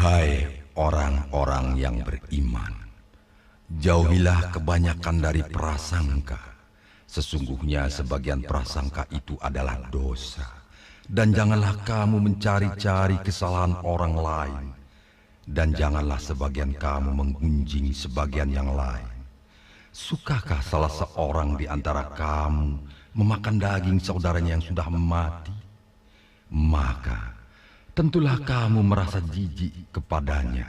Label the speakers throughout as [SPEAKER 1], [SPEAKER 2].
[SPEAKER 1] Hai orang-orang yang beriman, jauhilah kebanyakan dari prasangka. Sesungguhnya sebagian prasangka itu adalah dosa. Dan janganlah kamu mencari-cari kesalahan orang lain. Dan janganlah sebagian kamu menggunjing sebagian yang lain. Sukakah salah seorang di antara kamu memakan daging saudaranya yang sudah mati? Maka tentulah kamu merasa jijik kepadanya.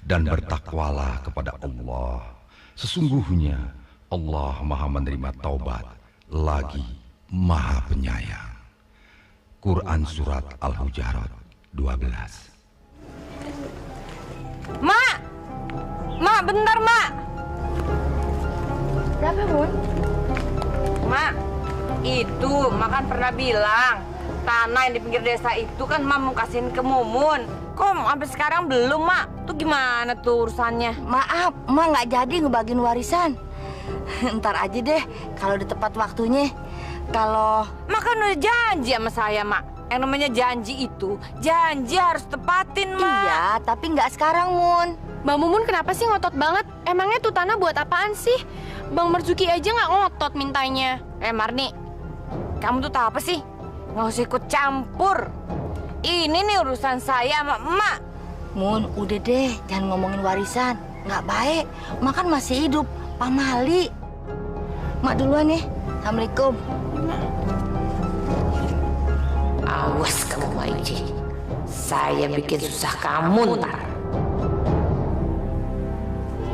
[SPEAKER 1] Dan bertakwalah kepada Allah. Sesungguhnya Allah Maha menerima taubat, lagi Maha penyayang. Quran Surat Al-Hujarat 12.
[SPEAKER 2] Mak! Mak, bentar, Mak!
[SPEAKER 3] Kenapa, Mun?
[SPEAKER 2] Mak, itu Mak kan pernah bilang tanah yang di pinggir desa itu kan Mak mau kasihin ke Mumun. Kok sampai sekarang belum, Mak? Tuh gimana tuh urusannya?
[SPEAKER 3] Maaf, Mak nggak jadi ngebagiin warisan. Ntar aja deh, kalau udah tepat waktunya. Kalau
[SPEAKER 2] Mak kan udah janji sama saya, Mak. Yang namanya janji itu, janji harus tepatin, Mak.
[SPEAKER 3] iya, tapi nggak sekarang, Mun.
[SPEAKER 4] Bang Mumun kenapa sih ngotot banget? Emangnya tuh tanah buat apaan sih? Bang Marzuki aja nggak ngotot mintanya.
[SPEAKER 2] Marni, kamu tuh tahu apa sih? Nggak usah ikut campur. Ini nih urusan saya sama emak.
[SPEAKER 3] Mun, udah deh, jangan ngomongin warisan. Nggak baik, Mak kan masih hidup. Pamali. Mak duluan nih. Assalamualaikum.
[SPEAKER 2] Awas kamu, Maiji. Saya bikin susah kamu ntar.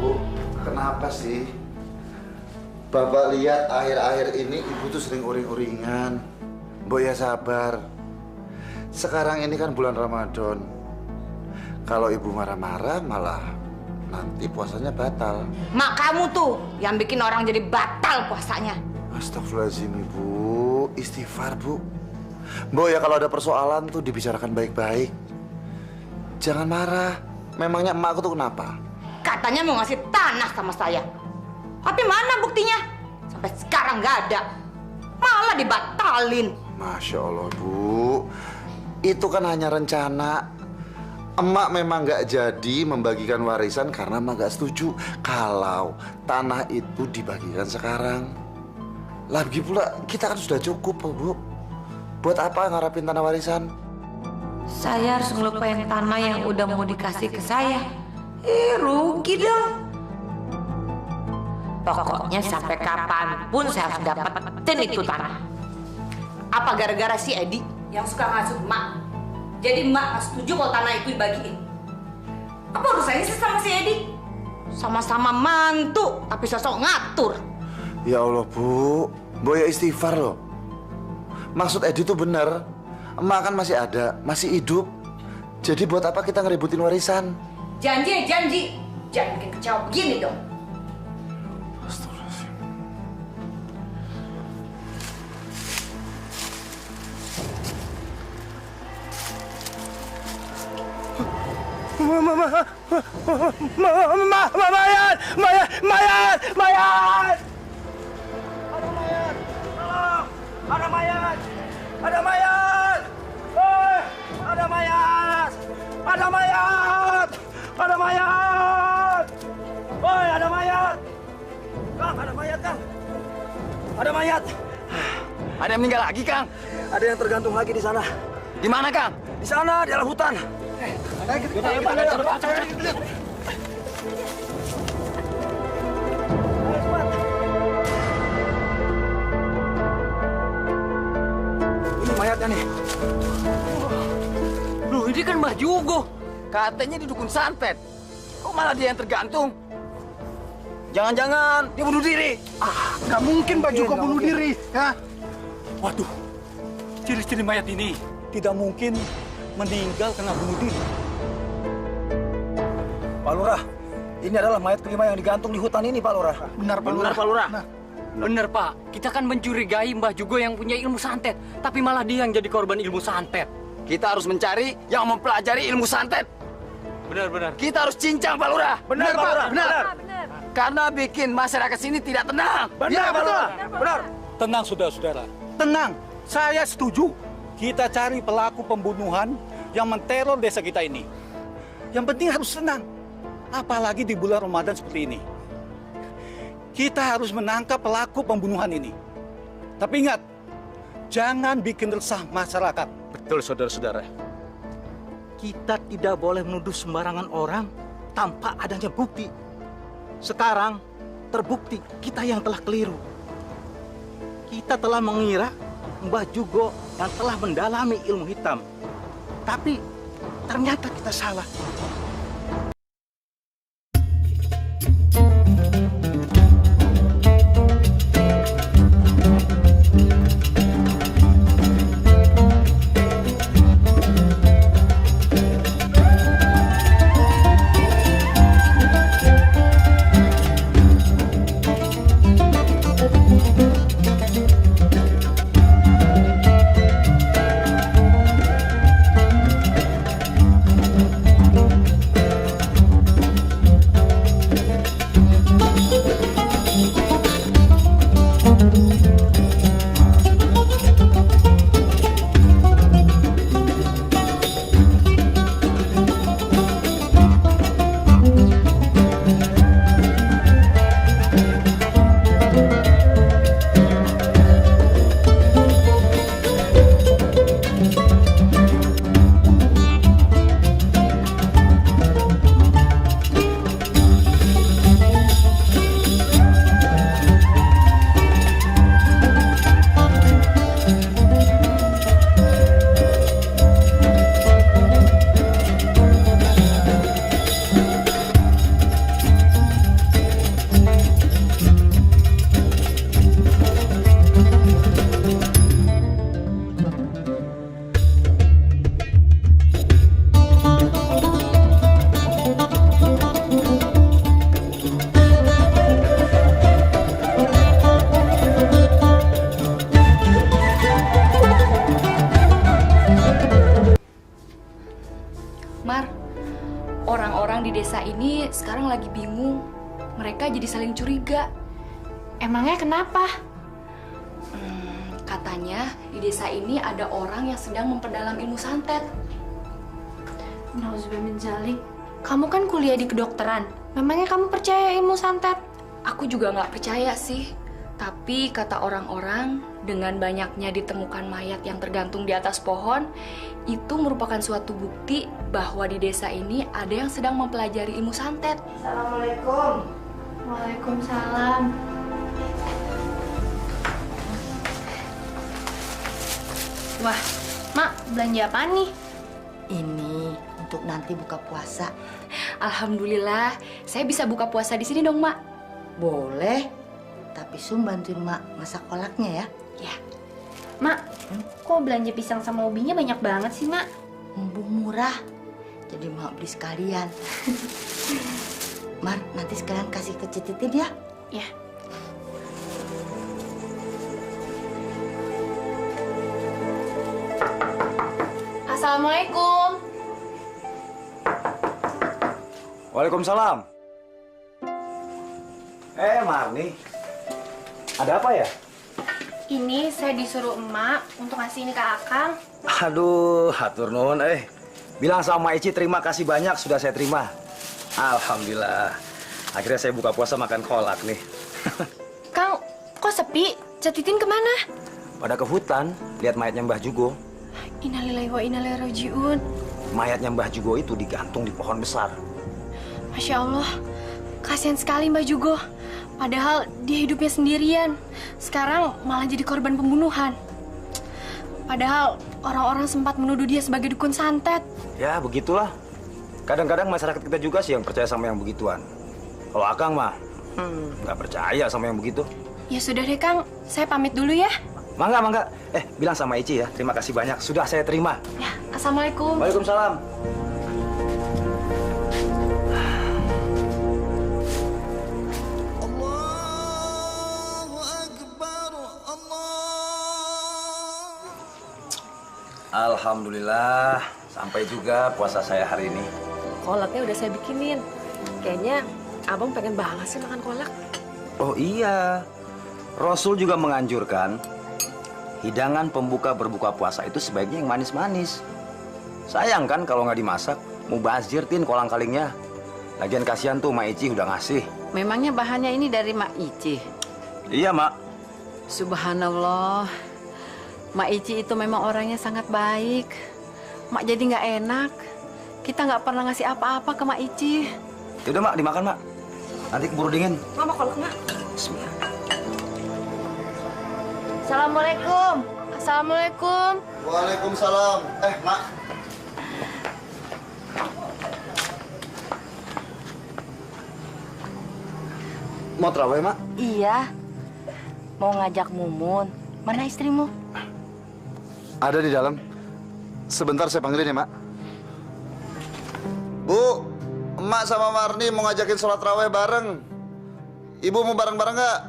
[SPEAKER 5] Bu, kenapa sih? Bapak lihat akhir-akhir ini ibu tuh sering uring-uringan. Mbok ya sabar. Sekarang ini kan bulan Ramadan. Kalau ibu marah-marah malah nanti puasanya batal.
[SPEAKER 2] Mak kamu tuh yang bikin orang jadi batal puasanya.
[SPEAKER 5] Astagfirullahaladzim ibu, istighfar bu. Mbok ya kalau ada persoalan tuh dibicarakan baik-baik. Jangan marah. Memangnya emakku tuh kenapa?
[SPEAKER 2] Katanya mau ngasih tanah sama saya. Tapi mana buktinya? Sampai sekarang nggak ada. Malah dibatalin.
[SPEAKER 5] Masya Allah bu, itu kan hanya rencana. Emak memang nggak jadi membagikan warisan karena emak nggak setuju kalau tanah itu dibagikan sekarang. Lagi pula kita kan sudah cukup bu. Buat apa ngarapin tanah warisan?
[SPEAKER 2] Saya harus ngelupain tanah yang udah mau dikasih ke saya. Rugi dong. Pokoknya sampai kapanpun saya harus dapetin itu tanah. Apa gara-gara si Edi yang suka ngasuh emak? Jadi emak nggak setuju kalau tanah itu dibagiin. Apa urusannya sih sama si Edi? Sama-sama mantu, tapi sosok ngatur.
[SPEAKER 5] Ya Allah bu, Boya istighfar loh. Maksud Edi tuh benar. Emak kan masih ada, masih hidup. Jadi buat apa kita ngeributin warisan?
[SPEAKER 2] Janji, janji. Jangan bikin kecewa begini dong.
[SPEAKER 5] Astagfirullahaladzim.
[SPEAKER 6] Mayat! Mayat! Mayat! Mayat! Ada mayat! Tolong! Ada mayat! Ada mayat! Hei! Ada mayat! Ada mayat! Ada mayat! Hei! Ada mayat! Kang, ada mayat, Kang! Ada mayat!
[SPEAKER 7] Ada yang meninggal lagi, Kang?
[SPEAKER 6] Ada yang tergantung lagi di sana.
[SPEAKER 7] Di mana, Kang?
[SPEAKER 6] Di sana, di dalam hutan. Ini mayatnya nih.
[SPEAKER 7] Loh, ini kan Mbah Jugo. Katanya di dukun santet. Kok malah dia yang tergantung? Jangan-jangan dia bunuh diri.
[SPEAKER 6] Nggak mungkin Mbak Jugo bunuh diri. Ya.
[SPEAKER 8] Waduh, ciri-ciri mayat ini tidak mungkin meninggal karena bunuh diri.
[SPEAKER 6] Pak Lurah, ini adalah mayat kelima yang digantung di hutan ini, Pak Lurah. Benar, Pak Lurah.
[SPEAKER 7] Benar, Pak Lurah. Bener, Pak. Kita kan mencurigai Mbah Jugo yang punya ilmu santet. Tapi malah dia yang jadi korban ilmu santet. Kita harus mencari yang mempelajari ilmu santet.
[SPEAKER 8] Benar.
[SPEAKER 7] Kita harus cincang, Pak Lurah.
[SPEAKER 6] Benar, Pak Lurah. Benar.
[SPEAKER 7] Karena bikin masyarakat sini tidak tenang.
[SPEAKER 6] Benar, Pak Lurah. Benar.
[SPEAKER 8] Tenang, saudara-saudara. Tenang, saya setuju. Kita cari pelaku pembunuhan yang menteror desa kita ini. Yang penting harus tenang. Apalagi di bulan Ramadan seperti ini. Kita harus menangkap pelaku pembunuhan ini. Tapi ingat, jangan bikin resah masyarakat.
[SPEAKER 6] Betul, saudara-saudara. Kita tidak boleh menuduh sembarangan orang tanpa adanya bukti. Sekarang terbukti kita yang telah keliru. Kita telah mengira Mbah Jugo yang telah mendalami ilmu hitam. Tapi ternyata kita salah.
[SPEAKER 9] Mar, orang-orang di desa ini sekarang lagi bingung. Mereka jadi saling curiga.
[SPEAKER 4] Emangnya kenapa?
[SPEAKER 9] Katanya di desa ini ada orang yang sedang memperdalam ilmu santet.
[SPEAKER 4] Nauzubillah min dzalik. Kamu kan kuliah di kedokteran. Memangnya kamu percaya ilmu santet?
[SPEAKER 9] Aku juga nggak percaya sih. Tapi kata orang-orang, dengan banyaknya ditemukan mayat yang tergantung di atas pohon, itu merupakan suatu bukti bahwa di desa ini ada yang sedang mempelajari ilmu santet.
[SPEAKER 3] Assalamualaikum.
[SPEAKER 4] Waalaikumsalam. Wah, Mak, belanja apa nih?
[SPEAKER 3] Ini untuk nanti buka puasa.
[SPEAKER 9] Alhamdulillah, saya bisa buka puasa di sini dong, Mak.
[SPEAKER 3] Boleh, tapi Sum bantuin Mak masak kolaknya ya.
[SPEAKER 9] Ya.
[SPEAKER 4] Mak, kok belanja pisang sama ubinya banyak banget sih, Mak?
[SPEAKER 3] Mumpung murah, jadi Mak beli sekalian. Mar, nanti sekalian kasih ke Cititin ya.
[SPEAKER 4] Ya. Assalamualaikum.
[SPEAKER 6] Waalaikumsalam. Marni. Ada apa ya?
[SPEAKER 4] Ini saya disuruh emak untuk ngasih ini ke Akang.
[SPEAKER 6] Aduh, hatur nuhun Bilang sama Ici terima kasih banyak sudah saya terima. Alhamdulillah. Akhirnya saya buka puasa makan kolak nih.
[SPEAKER 4] Kang, kok sepi? Catitin kemana?
[SPEAKER 6] Pada ke hutan, lihat mayatnya Mbah Jugo.
[SPEAKER 4] Innalillahi wa inna ilaihi raji'un.
[SPEAKER 6] Mayatnya Mbah Jugo itu digantung di pohon besar.
[SPEAKER 4] Masya Allah, kasihan sekali Mbah Jugo. Padahal dia hidupnya sendirian. Sekarang malah jadi korban pembunuhan. Padahal orang-orang sempat menuduh dia sebagai dukun santet.
[SPEAKER 6] Ya, begitulah. Kadang-kadang masyarakat kita juga sih yang percaya sama yang begituan. Kalau Akang mah, nggak percaya sama yang begitu.
[SPEAKER 4] Ya sudah deh Kang, saya pamit dulu ya.
[SPEAKER 6] Mangga, mangga. Bilang sama Ici ya, terima kasih banyak. Sudah saya terima.
[SPEAKER 4] Ya, Assalamualaikum.
[SPEAKER 6] Waalaikumsalam. Alhamdulillah, sampai juga puasa saya hari ini.
[SPEAKER 2] Kolaknya udah saya bikinin. Kayaknya abang pengen banget sih makan kolak.
[SPEAKER 6] Oh iya, Rasul juga menganjurkan hidangan pembuka berbuka puasa itu sebaiknya yang manis-manis. Sayang kan kalau nggak dimasak,
[SPEAKER 7] Mubazir, Tin, kolang-kalingnya. Lagian kasihan tuh, Mak Ici udah ngasih.
[SPEAKER 10] Memangnya bahannya ini dari Mak Ici?
[SPEAKER 7] Iya, Mak.
[SPEAKER 10] Subhanallah. Mak Ici itu memang orangnya sangat baik. Mak jadi nggak enak. Kita nggak pernah ngasih apa-apa ke Mak Ici.
[SPEAKER 7] Yaudah, Mak, dimakan, Mak. Nanti keburu dingin.
[SPEAKER 2] Mama kalau kena.
[SPEAKER 7] Bismillah.
[SPEAKER 3] Assalamualaikum.
[SPEAKER 4] Assalamualaikum.
[SPEAKER 5] Waalaikumsalam. Mak. Mau terawih, Mak?
[SPEAKER 3] Iya. Mau ngajak Mumun. Mana istrimu?
[SPEAKER 5] Ada di dalam. Sebentar saya panggilin ya, Mak. Bu, Emak sama Marni mau ngajakin sholat raweh bareng. Ibu mau bareng-bareng nggak?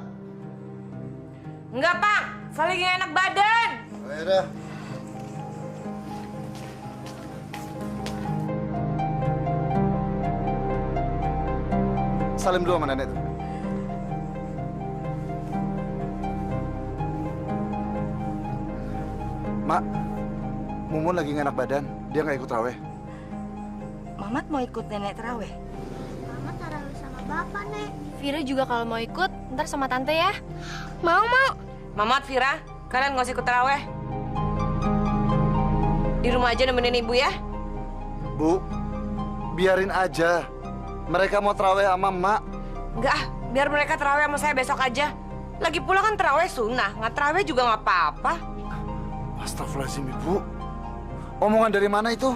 [SPEAKER 2] Enggak, Pak. Saling gak enak badan.
[SPEAKER 5] Ya udah. Salim dulu sama nenek tuh. Mak, Mumun lagi nggak enak badan. Dia nggak ikut raweh.
[SPEAKER 3] Mamat mau ikut nenek terawih.
[SPEAKER 4] Mama tarawih sama bapak, Nek. Vira juga kalau mau ikut, ntar sama tante ya. Mau.
[SPEAKER 2] Mamat, Vira, kalian nggak usah ikut terawih. Di rumah aja nemenin ibu ya.
[SPEAKER 5] Bu, biarin aja. Mereka mau terawih sama Mak.
[SPEAKER 2] Enggak, biar mereka terawih sama saya besok aja. Lagi pula kan terawih sunnah, nggak terawih juga nggak apa-apa.
[SPEAKER 5] Astagfirullahaladzim, Ibu. Omongan dari mana itu?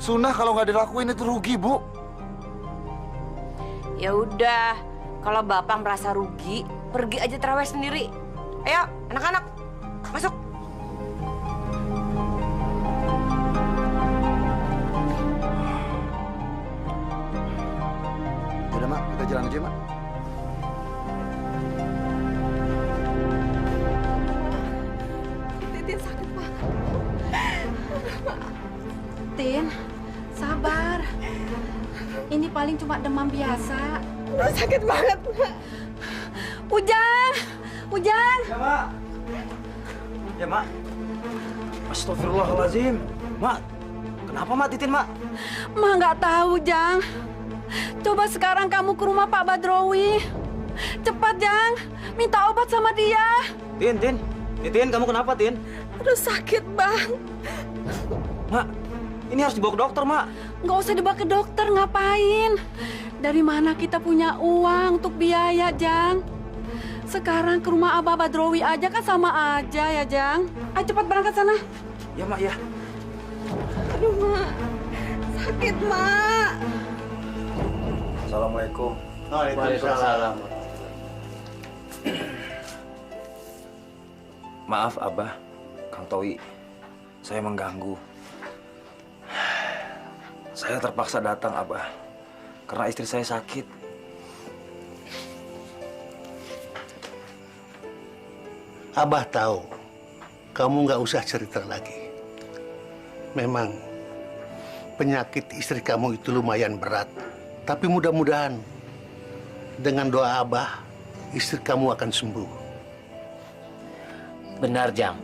[SPEAKER 5] Sunnah kalau nggak dilakuin itu rugi, Bu.
[SPEAKER 2] Ya udah, kalau bapak merasa rugi, pergi aja terawih sendiri. Ayo, anak-anak, masuk.
[SPEAKER 5] Yaudah, Mak, kita jalan aja, Mak.
[SPEAKER 10] Tin sakit banget. Tin, sabar. Ini paling cuma demam biasa.
[SPEAKER 4] Sakit banget.
[SPEAKER 10] Ujang!
[SPEAKER 7] Ya, Mak. Ya, Mak. Astagfirullahaladzim. Mak, kenapa, Mak, Titin, Mak?
[SPEAKER 10] Mak nggak tahu, Jang. Coba sekarang kamu ke rumah Pak Badrowi. Cepat, Jang. Minta obat sama dia.
[SPEAKER 7] Tin, Titin, kamu kenapa, Tin?
[SPEAKER 10] Aduh, sakit, Bang.
[SPEAKER 7] Mak, ini harus dibawa ke dokter, Mak.
[SPEAKER 10] Nggak usah dibawa ke dokter, ngapain? Dari mana kita punya uang untuk biaya, Jang? Sekarang ke rumah Abah Badrowi aja kan sama aja ya, Jang. Ayo cepat berangkat sana.
[SPEAKER 7] Ya, Mak, ya.
[SPEAKER 10] Aduh, Mak. Sakit, Mak.
[SPEAKER 7] Assalamualaikum.
[SPEAKER 6] Waalaikumsalam.
[SPEAKER 7] Maaf, Abah, Kang Toi. Saya mengganggu. Saya terpaksa datang, Abah. Karena istri saya sakit.
[SPEAKER 11] Abah tahu, kamu nggak usah cerita lagi. Memang penyakit istri kamu itu lumayan berat. Tapi mudah-mudahan dengan doa Abah, istri kamu akan sembuh.
[SPEAKER 12] Benar, Jang.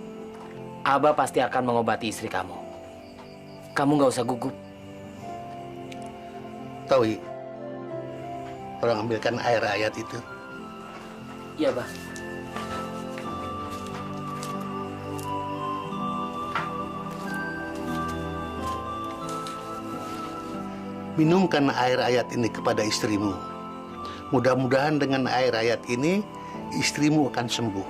[SPEAKER 12] Abah pasti akan mengobati istri kamu. Kamu nggak usah gugup.
[SPEAKER 11] Tahu, orang ambilkan air ayat itu.
[SPEAKER 12] Iya, Bah.
[SPEAKER 11] Minumkan air ayat ini kepada istrimu. Mudah-mudahan dengan air ayat ini, istrimu akan sembuh.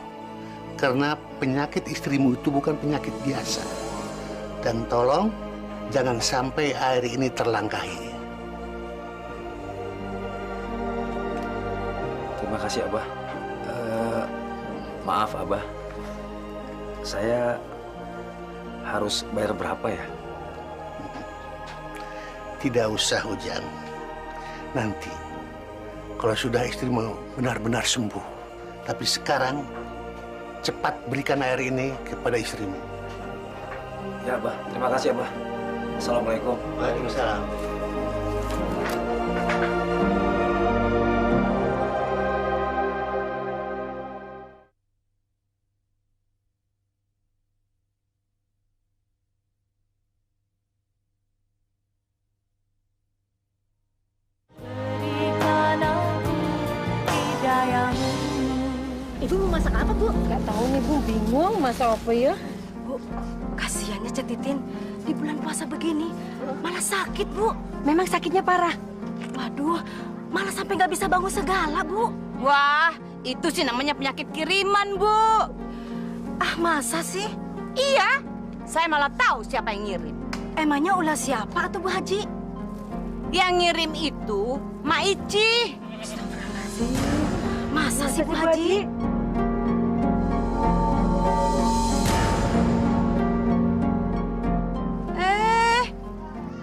[SPEAKER 11] Karena penyakit istrimu itu bukan penyakit biasa. Dan tolong, jangan sampai air ini terlangkahi.
[SPEAKER 7] Terima kasih, Abah. Maaf, Abah. Saya harus bayar berapa ya?
[SPEAKER 11] Tidak usah, Ujang. Nanti, kalau sudah istrimu benar-benar sembuh. Tapi sekarang, cepat berikan air ini kepada istrimu.
[SPEAKER 7] Ya, Abah. Terima kasih, Abah. Assalamualaikum.
[SPEAKER 11] Waalaikumsalam.
[SPEAKER 10] bingung masa apa ya?
[SPEAKER 3] Bu, kasihannya Cetitin di bulan puasa begini malah sakit, Bu.
[SPEAKER 2] Memang sakitnya parah?
[SPEAKER 3] Waduh, malah sampai nggak bisa bangun segala, Bu.
[SPEAKER 2] Wah, itu sih namanya penyakit kiriman, Bu.
[SPEAKER 3] Ah, masa sih?
[SPEAKER 2] Iya, saya malah tahu siapa yang ngirim.
[SPEAKER 3] Emangnya ulah siapa atau Bu Haji?
[SPEAKER 2] Yang ngirim itu Mak Ici.
[SPEAKER 3] Astagfirullahaladzim. Masa sih Bu Haji?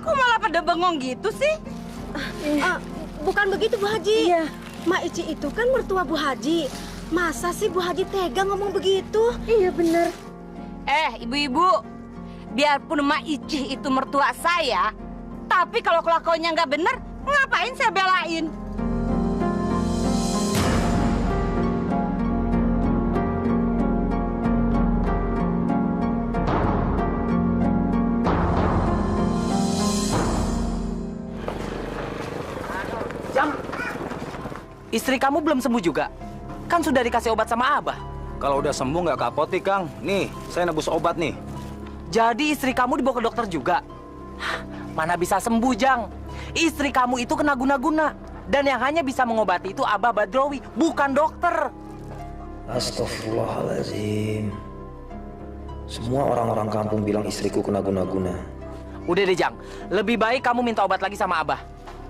[SPEAKER 2] Kok malah pada bengong gitu sih?
[SPEAKER 3] Bukan begitu Bu Haji. Iya. Mak Ici itu kan mertua Bu Haji. Masa sih Bu Haji tega ngomong begitu?
[SPEAKER 10] Iya bener.
[SPEAKER 2] Ibu-ibu, biarpun Mak Ici itu mertua saya, tapi kalau kelakuannya nggak bener, ngapain saya belain?
[SPEAKER 12] Jang, istri kamu belum sembuh juga? Kan sudah dikasih obat sama Abah.
[SPEAKER 6] Kalau udah sembuh nggak ke apotek, Kang. Nih, saya nebus obat nih.
[SPEAKER 12] Jadi istri kamu dibawa ke dokter juga? Mana bisa sembuh, Jang? Istri kamu itu kena guna-guna. Dan yang hanya bisa mengobati itu Abah Badrowi, bukan dokter.
[SPEAKER 13] Astagfirullahaladzim. Semua orang-orang kampung bilang istriku kena guna-guna.
[SPEAKER 12] Udah deh, Jang. Lebih baik kamu minta obat lagi sama Abah.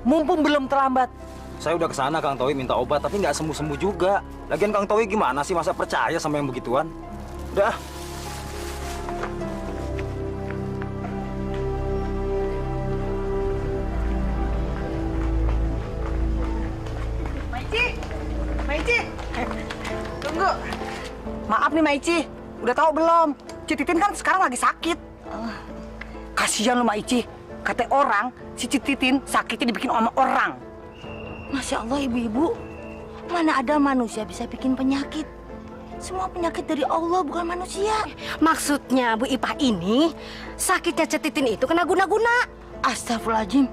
[SPEAKER 12] Mumpung belum terlambat.
[SPEAKER 6] Saya udah kesana, Kang Towi minta obat, tapi nggak sembuh-sembuh juga. Lagian Kang Towi gimana sih, masa percaya sama yang begituan? Udah.
[SPEAKER 2] Maici, tunggu. Maaf nih Maici, udah tahu belum? Cititin kan sekarang lagi sakit. Kasihan lo Maici, kata orang si Cititin sakitnya dibikin sama orang.
[SPEAKER 3] Masya Allah ibu-ibu, mana ada manusia bisa bikin penyakit? Semua penyakit dari Allah, bukan manusia.
[SPEAKER 2] Maksudnya Bu Ipah ini sakitnya Cetitin itu kena guna-guna.
[SPEAKER 3] Astagfirullahaladzim,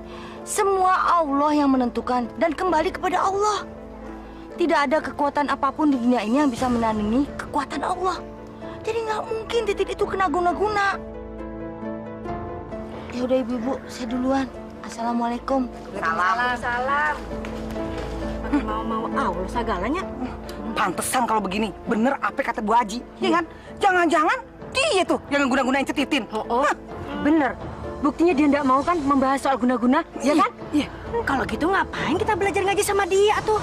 [SPEAKER 3] semua Allah yang menentukan dan kembali kepada Allah. Tidak ada kekuatan apapun di dunia ini yang bisa menandingi kekuatan Allah. Jadi nggak mungkin Titin itu kena guna-guna. Ya udah ibu-ibu, saya duluan. Assalamualaikum.
[SPEAKER 2] Salam.
[SPEAKER 3] Mau Allah segalanya.
[SPEAKER 2] Pantesan kalau begini, bener apa kata Bu Haji, ya kan? Jangan-jangan dia tuh yang guna-gunain Cetitin.
[SPEAKER 3] Bener. Buktinya dia nggak mau kan membahas soal guna-guna, ya kan?
[SPEAKER 2] Iya.
[SPEAKER 3] Kalau gitu ngapain kita belajar ngaji sama dia tuh?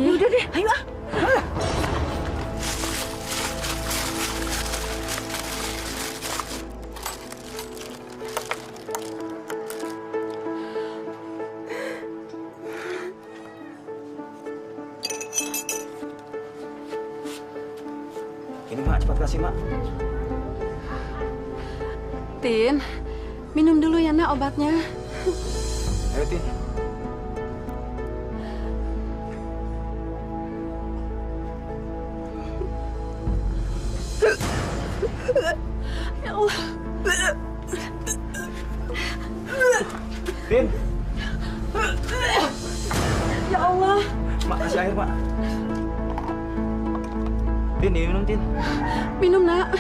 [SPEAKER 2] Udah deh, ayo ah.
[SPEAKER 6] Ini Mak, cepat kasih Mak.
[SPEAKER 10] Tin, minum dulu ya nak obatnya.
[SPEAKER 6] Ayo Tin.
[SPEAKER 10] Ya Allah.
[SPEAKER 6] Tin.
[SPEAKER 10] Ya Allah.
[SPEAKER 6] Mak, kasih air Mak. Tin, minum Tin.
[SPEAKER 10] Minum nak.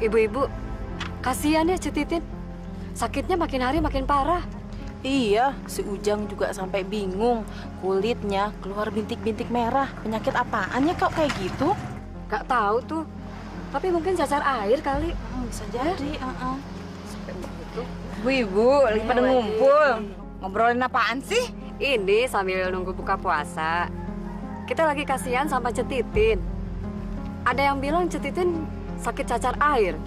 [SPEAKER 9] Ibu-ibu, kasihan ya Cetitin. Sakitnya makin hari makin parah.
[SPEAKER 14] Iya, si Ujang juga sampai bingung. Kulitnya keluar bintik-bintik merah. Penyakit apaan ya kok kayak gitu?
[SPEAKER 9] Gak tahu tuh. Tapi mungkin cacar air kali.
[SPEAKER 14] Bisa jadi,
[SPEAKER 9] Sampai begitu.
[SPEAKER 2] Bu-ibu, lagi pada ngumpul. Ngobrolin apaan sih?
[SPEAKER 9] Ini sambil nunggu buka puasa. Kita lagi kasihan sama Cetitin. Ada yang bilang Cetitin sakit cacar air.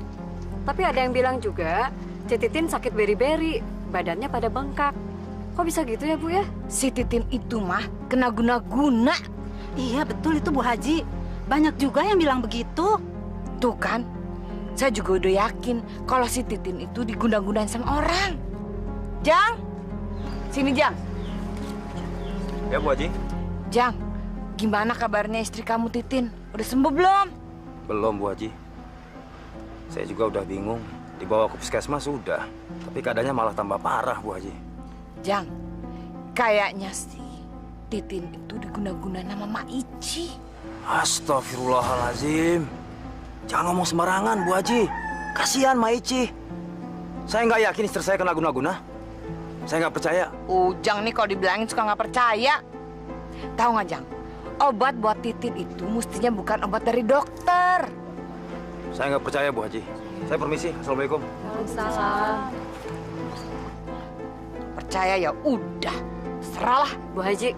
[SPEAKER 9] Tapi ada yang bilang juga Cetitin sakit beri-beri. Badannya pada bengkak. Kok bisa gitu ya Bu ya?
[SPEAKER 2] Si Titin itu mah kena guna-guna.
[SPEAKER 3] Iya betul itu Bu Haji. Banyak juga yang bilang begitu.
[SPEAKER 2] Tuh kan, saya juga udah yakin kalau si Titin itu diguna-gunain sama orang. Jang, sini Jang.
[SPEAKER 6] Ya Bu Haji.
[SPEAKER 2] Jang, gimana kabarnya istri kamu Titin?
[SPEAKER 3] Udah sembuh belum?
[SPEAKER 13] Belum, Bu Haji. Saya juga udah bingung. Dibawa ke puskesmas sudah, tapi keadaannya malah tambah parah, Bu Haji.
[SPEAKER 3] Jang, kayaknya sih Titin itu diguna-gunain sama Mak Ici.
[SPEAKER 13] Astagfirullahaladzim. Jangan ngomong sembarangan, Bu Haji. Kasihan Mak Ici. Saya nggak yakin istri saya kena guna-guna. Saya nggak percaya.
[SPEAKER 3] Ujang nih kalau dibilangin suka nggak percaya. Tahu nggak, Jang? Obat buat Titin itu mestinya bukan obat dari dokter.
[SPEAKER 13] Saya nggak percaya, Bu Haji. Saya permisi. Assalamualaikum.
[SPEAKER 9] Waalaikumsalam.
[SPEAKER 3] Percaya ya udah, seralah.
[SPEAKER 15] Bu Haji,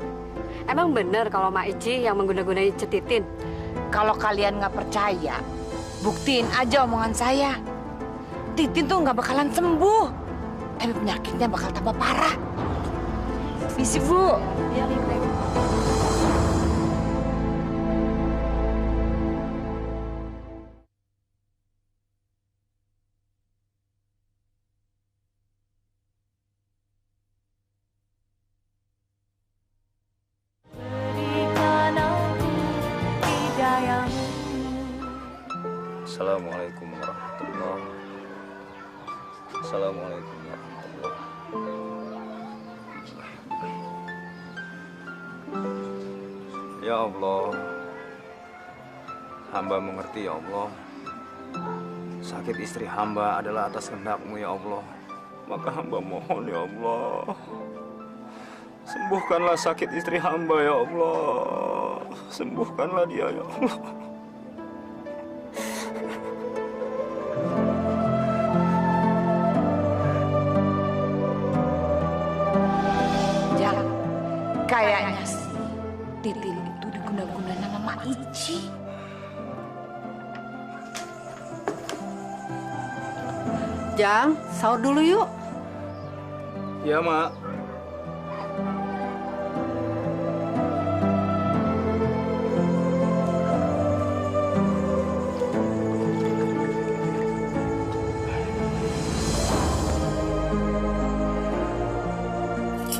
[SPEAKER 15] emang benar kalau Mak Ici yang mengguna-gunai Titin?
[SPEAKER 3] Kalau kalian nggak percaya, buktiin aja omongan saya. Titin tuh nggak bakalan sembuh, tapi penyakitnya bakal tambah parah. Misi, Bu.
[SPEAKER 15] Iya, Ibu.
[SPEAKER 13] Assalamualaikum warahmatullahi wabarakatuh. Assalamualaikum warahmatullahi wabarakatuh. Ya Allah, hamba mengerti ya Allah. Sakit istri hamba adalah atas kehendak-Mu ya Allah. Maka hamba mohon ya Allah, sembuhkanlah sakit istri hamba ya Allah. Sembuhkanlah dia ya Allah.
[SPEAKER 3] Kayaknya sih Titin itu diguna-gunain sama Mak Ici.
[SPEAKER 15] Jang, sahur dulu yuk.
[SPEAKER 13] Ya, Mak.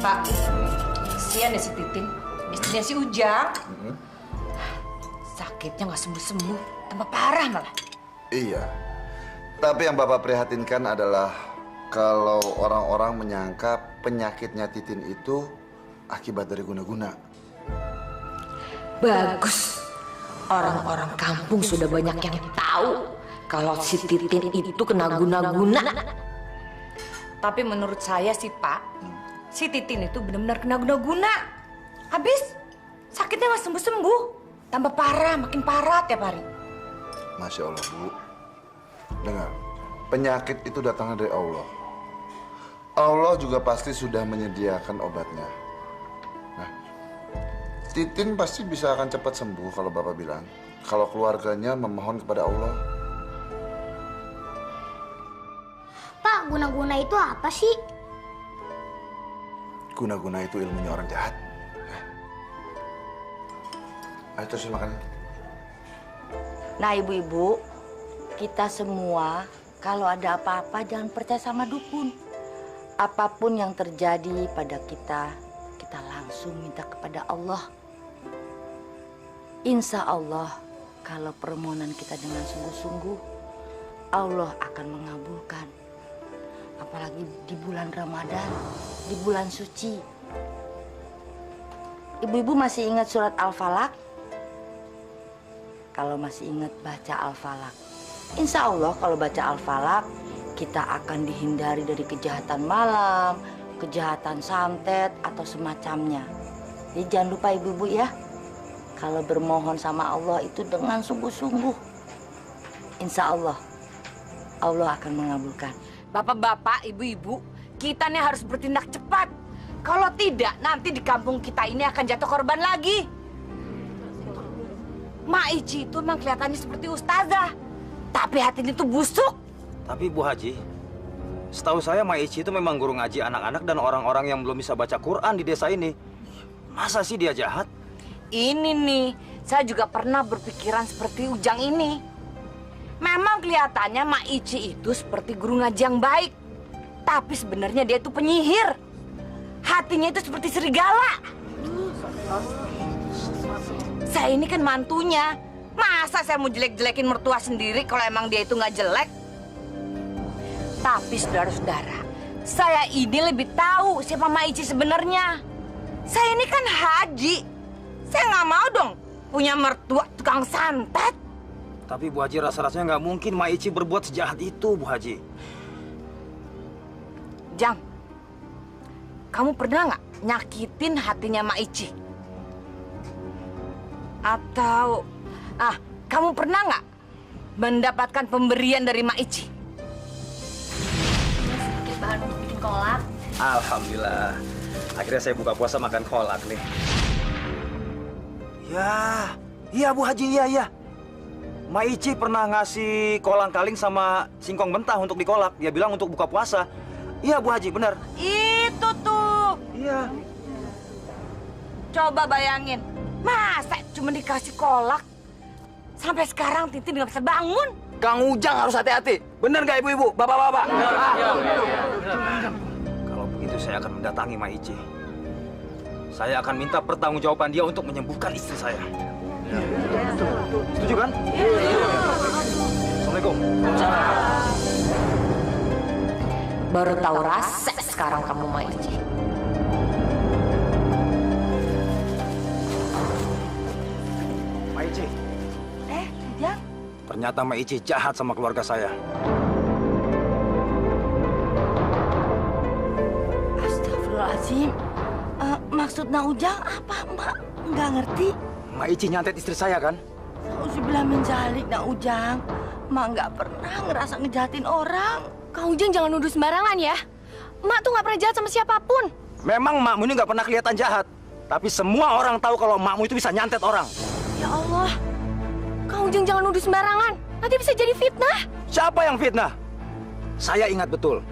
[SPEAKER 2] Pak, kasihan ya si Titin, istrinya si Ujang. Sakitnya nggak sembuh-sembuh, tambah parah malah.
[SPEAKER 5] Iya, tapi yang Bapak prihatinkan adalah kalau orang-orang menyangka penyakitnya Titin itu akibat dari guna-guna.
[SPEAKER 2] Bagus, orang-orang kampung sudah banyak yang tahu kalau si Titin itu kena guna-guna. Tapi menurut saya sih Pak, si Titin itu benar-benar kena guna-guna. Habis sakitnya nggak sembuh-sembuh, tambah parah, makin parah tiap hari.
[SPEAKER 5] Masya Allah, Bu. Dengar, penyakit itu datangnya dari Allah. Allah juga pasti sudah menyediakan obatnya. Nah, Titin pasti bisa akan cepat sembuh kalau Bapak bilang. Kalau keluarganya memohon kepada Allah.
[SPEAKER 16] Pak, guna-guna itu apa sih?
[SPEAKER 5] Guna-guna itu ilmunya orang jahat. Ayo terusin makan.
[SPEAKER 3] Nah, ibu-ibu, kita semua kalau ada apa-apa jangan percaya sama dukun. Apapun yang terjadi pada kita, kita langsung minta kepada Allah. Insya Allah, kalau permohonan kita dengan sungguh-sungguh, Allah akan mengabulkan. Apalagi di bulan Ramadan, di bulan suci. Ibu-ibu masih ingat surat Al-Falaq? Kalau masih ingat baca Al-Falaq. Insya Allah kalau baca Al-Falaq, kita akan dihindari dari kejahatan malam, kejahatan santet, atau semacamnya. Jadi jangan lupa ibu-ibu ya, kalau bermohon sama Allah itu dengan sungguh-sungguh. Insya Allah, Allah akan mengabulkan.
[SPEAKER 2] Bapak-bapak, ibu-ibu, kita nih harus bertindak cepat. Kalau tidak, nanti di kampung kita ini akan jatuh korban lagi. Mak Ici itu memang kelihatannya seperti ustazah, tapi hatinya itu busuk.
[SPEAKER 13] Tapi Bu Haji, setahu saya Mak Ici itu memang guru ngaji anak-anak dan orang-orang yang belum bisa baca Quran di desa ini. Masa sih dia jahat?
[SPEAKER 2] Ini nih, saya juga pernah berpikiran seperti Ujang ini. Memang kelihatannya Mak Ici itu seperti guru ngaji yang baik, tapi sebenarnya dia itu penyihir. Hatinya itu seperti serigala. Saya ini kan mantunya, Masa saya mau jelek-jelekin mertua sendiri kalau emang dia itu nggak jelek? Tapi saudara-saudara, saya ini lebih tahu siapa Ma Ici sebenarnya. Saya ini kan haji. Saya nggak mau dong punya mertua tukang santet.
[SPEAKER 13] Tapi Bu Haji, rasa-rasanya nggak mungkin Ma Ici berbuat sejahat itu, Bu Haji.
[SPEAKER 2] Jang, kamu pernah nggak nyakitin hatinya Ma Ici? Atau, kamu pernah nggak mendapatkan pemberian dari Ma Ici?
[SPEAKER 4] Sedikit bahan untuk bikin kolak.
[SPEAKER 13] Alhamdulillah. Akhirnya saya buka puasa makan kolak nih. Ya, iya Bu Haji, iya. Ma Ici pernah ngasih kolang-kaling sama singkong mentah untuk dikolak. Dia bilang untuk buka puasa. Iya Bu Haji, benar.
[SPEAKER 2] Itu tuh.
[SPEAKER 13] Iya.
[SPEAKER 2] Coba bayangin, masa cuma dikasih kolak? Sampai sekarang Titin nggak bisa bangun.
[SPEAKER 13] Kang Ujang harus hati-hati. Benar nggak ibu-ibu, bapak-bapak? Kalau begitu saya akan mendatangi Ma Ici. Saya akan minta pertanggungjawaban dia untuk menyembuhkan istri saya. Setuju kan? Assalamualaikum.
[SPEAKER 2] Baru tahu rasa sekarang kamu Ma Ici.
[SPEAKER 13] Ma Ici.
[SPEAKER 2] Jang.
[SPEAKER 13] Ternyata Ma Ici jahat sama keluarga saya.
[SPEAKER 3] Astagfirullahaladzim. Maksudnya Ujang apa, Mbak? Nggak ngerti.
[SPEAKER 13] Ma Ici nyantet istri saya kan?
[SPEAKER 3] Uzubillah min zalik, Nak Ujang. Mak nggak pernah ngerasa ngejahatin orang.
[SPEAKER 4] Kang Ujang jangan nuduh sembarangan ya. Mak tuh nggak pernah jahat sama siapapun.
[SPEAKER 13] Memang makmu ini nggak pernah kelihatan jahat. Tapi semua orang tahu kalau makmu itu bisa nyantet orang.
[SPEAKER 4] Ya Allah. Kang Ujang jangan nuduh sembarangan. Nanti bisa jadi fitnah.
[SPEAKER 13] Siapa yang fitnah? Saya ingat betul.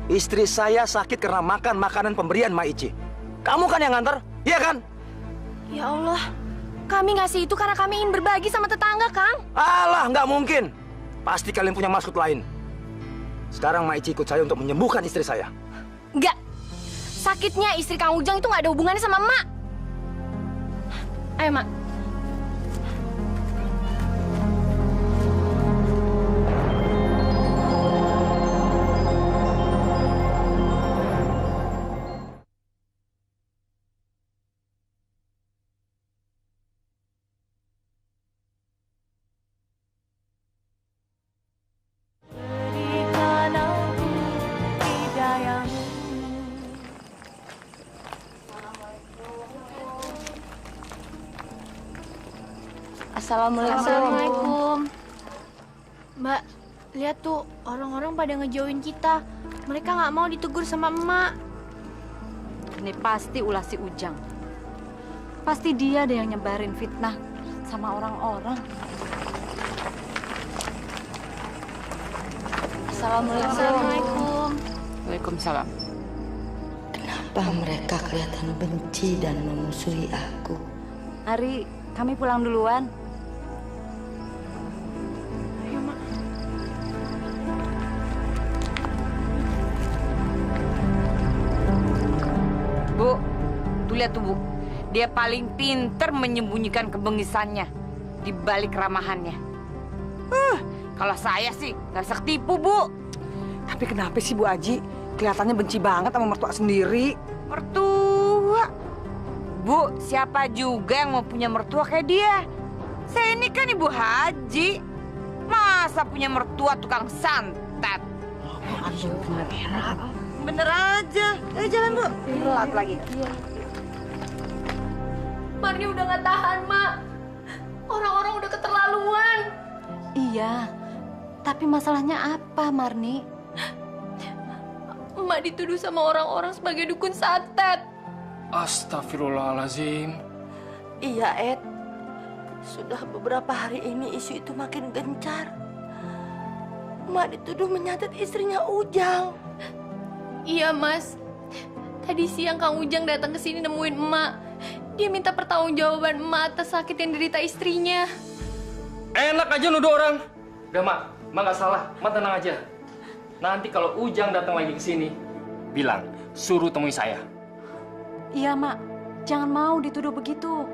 [SPEAKER 13] Istri saya sakit karena makan makanan pemberian Ma Ici. Kamu kan yang nganter, iya kan?
[SPEAKER 4] Ya Allah. Kami ngasih itu karena kami ingin berbagi sama tetangga, Kang.
[SPEAKER 13] Alah, nggak mungkin. Pasti kalian punya maksud lain. Sekarang Ma Ici ikut saya untuk menyembuhkan istri saya.
[SPEAKER 4] Enggak. Sakitnya istri Kang Ujang itu nggak ada hubungannya sama Mak. Ayo, Mak.
[SPEAKER 3] Assalamualaikum.
[SPEAKER 4] Mbak, lihat tuh orang-orang pada ngejauhin kita. Mereka nggak mau ditegur sama emak.
[SPEAKER 15] Ini pasti ulah si Ujang. Pasti dia deh yang nyebarin fitnah sama orang-orang.
[SPEAKER 3] Assalamualaikum.
[SPEAKER 2] Waalaikumsalam.
[SPEAKER 3] Kenapa mereka kelihatan benci dan memusuhi aku?
[SPEAKER 15] Ari, kami pulang duluan.
[SPEAKER 4] Ayo, Mak.
[SPEAKER 2] Bu, tuh lihat tuh Bu. Dia paling pinter menyembunyikan kebengisannya di balik keramahannya. Kalau saya sih nggak bisa ketipu, Bu.
[SPEAKER 17] Tapi kenapa sih Bu Aji? Kelihatannya benci banget sama mertua sendiri.
[SPEAKER 2] Mertua? Bu, siapa juga yang mau punya mertua kayak dia? Saya ini kan Ibu Haji. Masa punya mertua tukang santet? Bener aja. Ayo jalan, Bu.
[SPEAKER 17] Telat lagi.
[SPEAKER 4] Marni udah nggak tahan, Mak. Orang-orang udah keterlaluan.
[SPEAKER 15] Iya, tapi masalahnya apa, Marni?
[SPEAKER 4] Emak dituduh sama orang-orang sebagai dukun santet.
[SPEAKER 7] Astagfirullahalazim.
[SPEAKER 3] Iya, Ed. Sudah beberapa hari ini isu itu makin gencar. Mak dituduh menyantet istrinya Ujang.
[SPEAKER 4] Iya, Mas. Tadi siang Kang Ujang datang ke sini nemuin emak. Dia minta pertanggungjawaban emak atas sakit yang derita istrinya.
[SPEAKER 7] Enak aja nuduh orang. Udah, Mak nggak salah. Mak tenang aja. Nanti kalau Ujang datang lagi ke sini, bilang suruh temui saya.
[SPEAKER 15] Iya, Mak. Jangan mau dituduh begitu.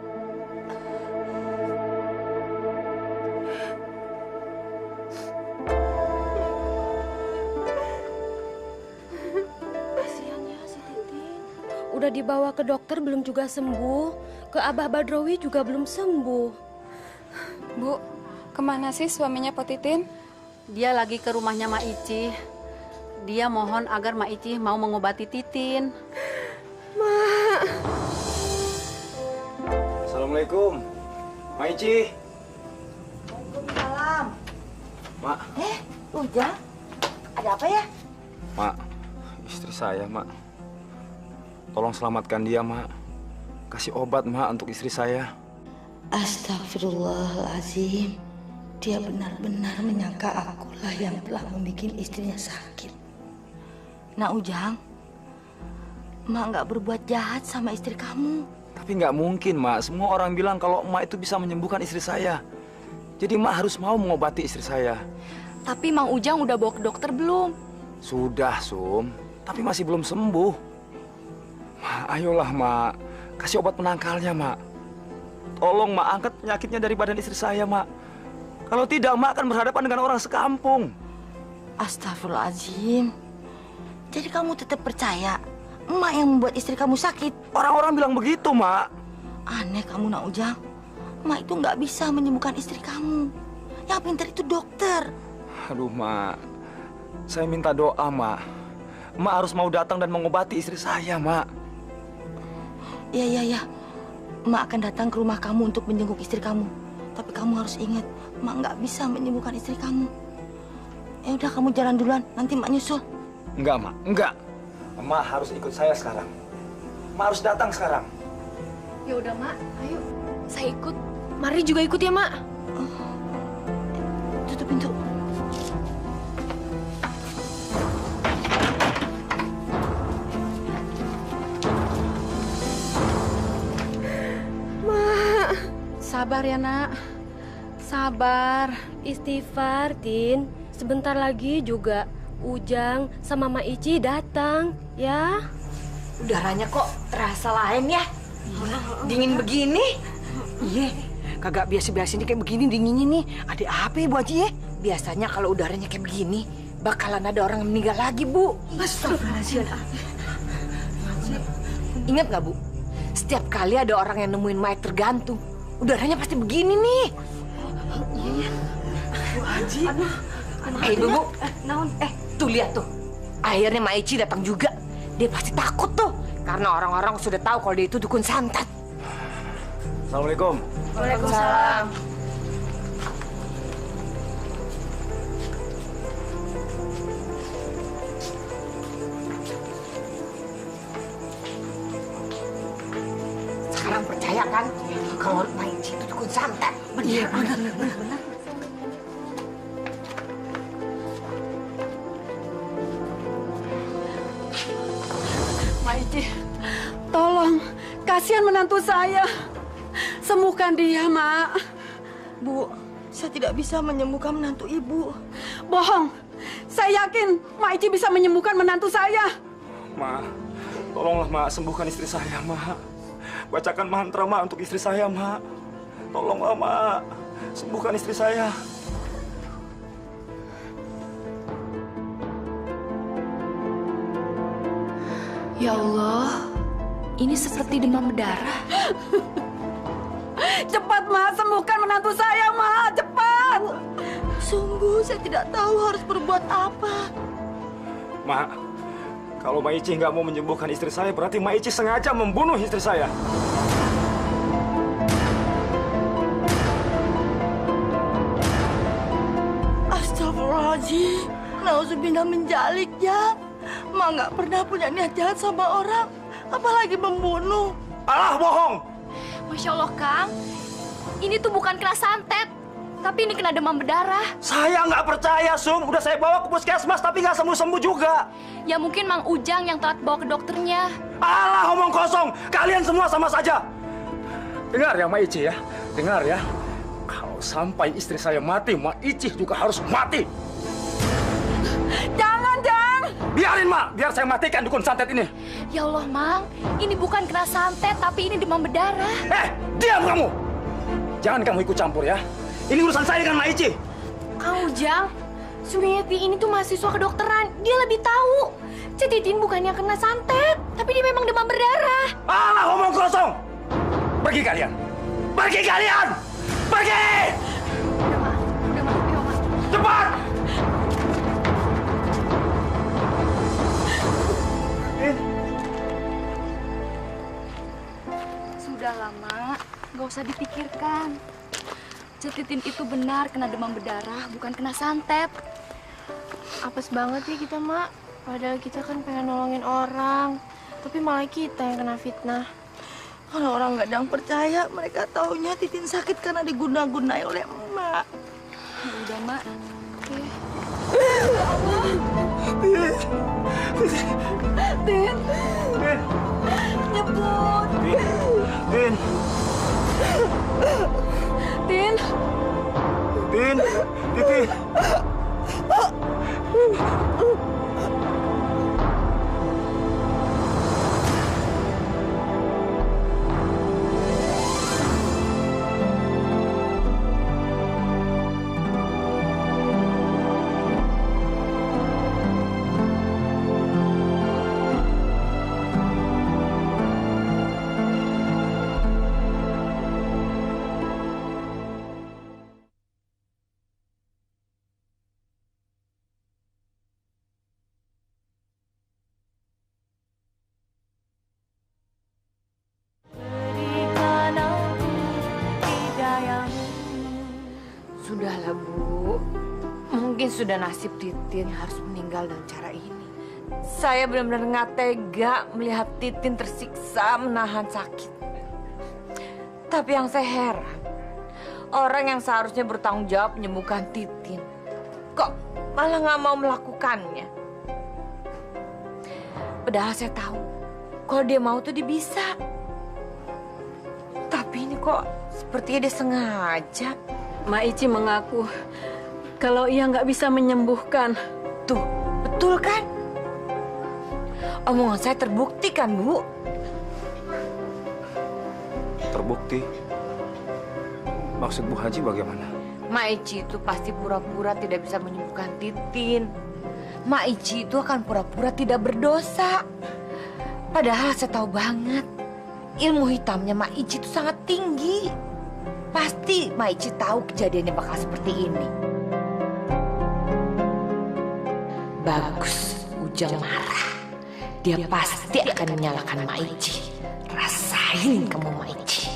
[SPEAKER 18] udah dibawa ke dokter belum juga sembuh. Ke Abah Badrowi juga belum sembuh.
[SPEAKER 10] Bu, kemana sih suaminya Potitin?
[SPEAKER 15] Dia lagi ke rumahnya Mak Ici. Dia mohon agar Mak Ici mau mengobati Titin.
[SPEAKER 18] Mak.
[SPEAKER 13] Assalamualaikum, Mak Ici.
[SPEAKER 3] Waalaikumsalam.
[SPEAKER 13] Mak.
[SPEAKER 3] Ujang, ada apa ya?
[SPEAKER 13] Mak, istri saya, Mak. Tolong selamatkan dia, Mak. Kasih obat, Mak, untuk istri saya.
[SPEAKER 3] Astagfirullahaladzim. Dia benar-benar menyangka akulah yang telah membuat istrinya sakit. Nah Ujang, Mak nggak berbuat jahat sama istri kamu.
[SPEAKER 13] Tapi nggak mungkin, Mak. Semua orang bilang kalau Mak itu bisa menyembuhkan istri saya. Jadi Mak harus mau mengobati istri saya.
[SPEAKER 9] Tapi Mang Ujang udah bawa ke dokter belum?
[SPEAKER 13] Sudah, Sum. Tapi masih belum sembuh. Mak, ayolah, Mak. Kasih obat penangkalnya, Mak. Tolong, Mak, angkat penyakitnya dari badan istri saya, Mak. Kalau tidak, Mak akan berhadapan dengan orang sekampung.
[SPEAKER 3] Astagfirullahaladzim. Jadi kamu tetap percaya Emak yang membuat istri kamu sakit?
[SPEAKER 13] Orang-orang bilang begitu, Mak.
[SPEAKER 3] Aneh kamu, Nak Ujang. Emak itu nggak bisa menyembuhkan istri kamu. Yang pintar itu dokter.
[SPEAKER 13] Aduh, Mak. Saya minta doa, Mak. Mak harus mau datang dan mengobati istri saya, Mak.
[SPEAKER 3] Iya. Emak akan datang ke rumah kamu untuk menjenguk istri kamu. Tapi kamu harus ingat, Emak nggak bisa menyembuhkan istri kamu. Ya udah, kamu jalan duluan. Nanti Emak nyusul.
[SPEAKER 13] Enggak, Mak. Enggak. Emak harus ikut saya sekarang. Emak harus datang sekarang.
[SPEAKER 4] Ya udah, Mak. Ayo. Saya ikut. Mari juga ikut ya, Mak.
[SPEAKER 3] Tutup pintu.
[SPEAKER 18] Mak.
[SPEAKER 10] Sabar ya, Nak. Sabar.
[SPEAKER 18] Istighfar, Tin. Sebentar lagi juga Ujang sama Mak Ici datang, ya.
[SPEAKER 2] Udaranya kok terasa lain ya? Dingin begini?
[SPEAKER 17] Iya, kagak biasa-biasa ini kayak begini dinginnya nih. Ada apa ya, Bu Haji ya?
[SPEAKER 2] Biasanya kalau udaranya kayak begini, bakalan ada orang yang meninggal lagi, Bu.
[SPEAKER 17] Astagfirullahaladzim.
[SPEAKER 2] Ingat nggak, Bu? Setiap kali ada orang yang nemuin mayat tergantung, udaranya pasti begini nih.
[SPEAKER 17] Iya. Bu Haji.
[SPEAKER 2] Ibu, tuh lihat tuh. Akhirnya Mak Ici datang juga. Dia pasti takut tuh, karena orang-orang sudah tahu kalau dia itu dukun santet.
[SPEAKER 13] Assalamualaikum.
[SPEAKER 2] Waalaikumsalam. Sekarang percaya kan kalau Mak Ici itu dukun santet?
[SPEAKER 17] Iya, benar.
[SPEAKER 10] Mak Ici, tolong, kasihan menantu saya. Sembuhkan dia, Mak.
[SPEAKER 3] Bu, saya tidak bisa menyembuhkan menantu Ibu.
[SPEAKER 10] Bohong. Saya yakin Mak Ici bisa menyembuhkan menantu saya.
[SPEAKER 13] Mak, tolonglah, Mak, sembuhkan istri saya, Mak. Bacakan mantra, Mak, untuk istri saya, Mak. Tolonglah, Mak. Sembuhkan istri saya.
[SPEAKER 9] Ya Allah, ini seperti demam berdarah.
[SPEAKER 10] Cepat, Mak, sembuhkan menantu saya, Mak. Cepat.
[SPEAKER 3] Sungguh, saya tidak tahu harus berbuat apa.
[SPEAKER 13] Mak, kalau Mak Ici nggak mau menyembuhkan istri saya, berarti Mak Ici sengaja membunuh istri saya.
[SPEAKER 3] Astagfirullahaladzim. Nauzubillah menjalik, ya. Mak nggak pernah punya niat jahat sama orang, apalagi membunuh.
[SPEAKER 13] Alah, bohong!
[SPEAKER 9] Masya Allah, Kang. Ini tuh bukan kena santet, tapi ini kena demam berdarah.
[SPEAKER 13] Saya nggak percaya, Sum. Udah saya bawa ke puskesmas, tapi nggak sembuh-sembuh juga.
[SPEAKER 9] Ya mungkin Mang Ujang yang telat bawa ke dokternya.
[SPEAKER 13] Alah, omong kosong. Kalian semua sama saja. Dengar ya, Mak Ici ya. Dengar ya. Kalau sampai istri saya mati, Mak Ici juga harus mati.
[SPEAKER 10] Jangan, Jang.
[SPEAKER 13] Biarin, Mak. Biar saya matikan dukun santet ini.
[SPEAKER 9] Ya Allah, Mang. Ini bukan kena santet, tapi ini demam berdarah.
[SPEAKER 13] Diam kamu. Jangan kamu ikut campur ya. Ini urusan saya dengan Mak Ici.
[SPEAKER 4] Kang Ujang, Sumiati ini tuh mahasiswa kedokteran. Dia lebih tahu. Titin bukannya kena santet, Tapi dia memang demam berdarah.
[SPEAKER 13] Alah, ngomong kosong. Pergi kalian. Pergi kalian. Pergi. Cepat.
[SPEAKER 9] Sudah lama, nggak usah dipikirkan. Titin itu benar kena demam berdarah, bukan kena santet.
[SPEAKER 4] Apes banget ya kita, Mak. Padahal kita kan pengen nolongin orang. Tapi malah kita yang kena fitnah.
[SPEAKER 3] Kalau orang nggak ada yang percaya, mereka taunya Titin sakit karena diguna-gunai oleh emak.
[SPEAKER 9] Ya udah, Mak. Oke.
[SPEAKER 3] Tin. Nyebut.
[SPEAKER 13] Tin.
[SPEAKER 3] Tin.
[SPEAKER 13] Tin. Titin.
[SPEAKER 2] Sudahlah, Bu. Mungkin sudah nasib Titin harus meninggal dengan cara ini. Saya benar-benar nggak tega melihat Titin tersiksa menahan sakit. Tapi yang saya heran, orang yang seharusnya bertanggung jawab menyembuhkan Titin, kok malah nggak mau melakukannya. Padahal saya tahu, kalau dia mau tuh dia bisa. Tapi ini kok sepertinya dia sengaja.
[SPEAKER 10] Ma Ici mengaku kalau ia nggak bisa menyembuhkan.
[SPEAKER 2] Tuh, betul kan? Omongan saya terbukti kan, Bu?
[SPEAKER 13] Terbukti? Maksud Bu Haji bagaimana?
[SPEAKER 2] Maici itu pasti pura-pura tidak bisa menyembuhkan Titin. Maici itu akan pura-pura tidak berdosa. Padahal saya tahu banget, ilmu hitamnya Maici itu sangat tinggi. Pasti Maici tahu kejadiannya bakal seperti ini. Bagus, Ujang marah. Dia pasti akan menyalahkan Maici. Rasain kamu, Maici.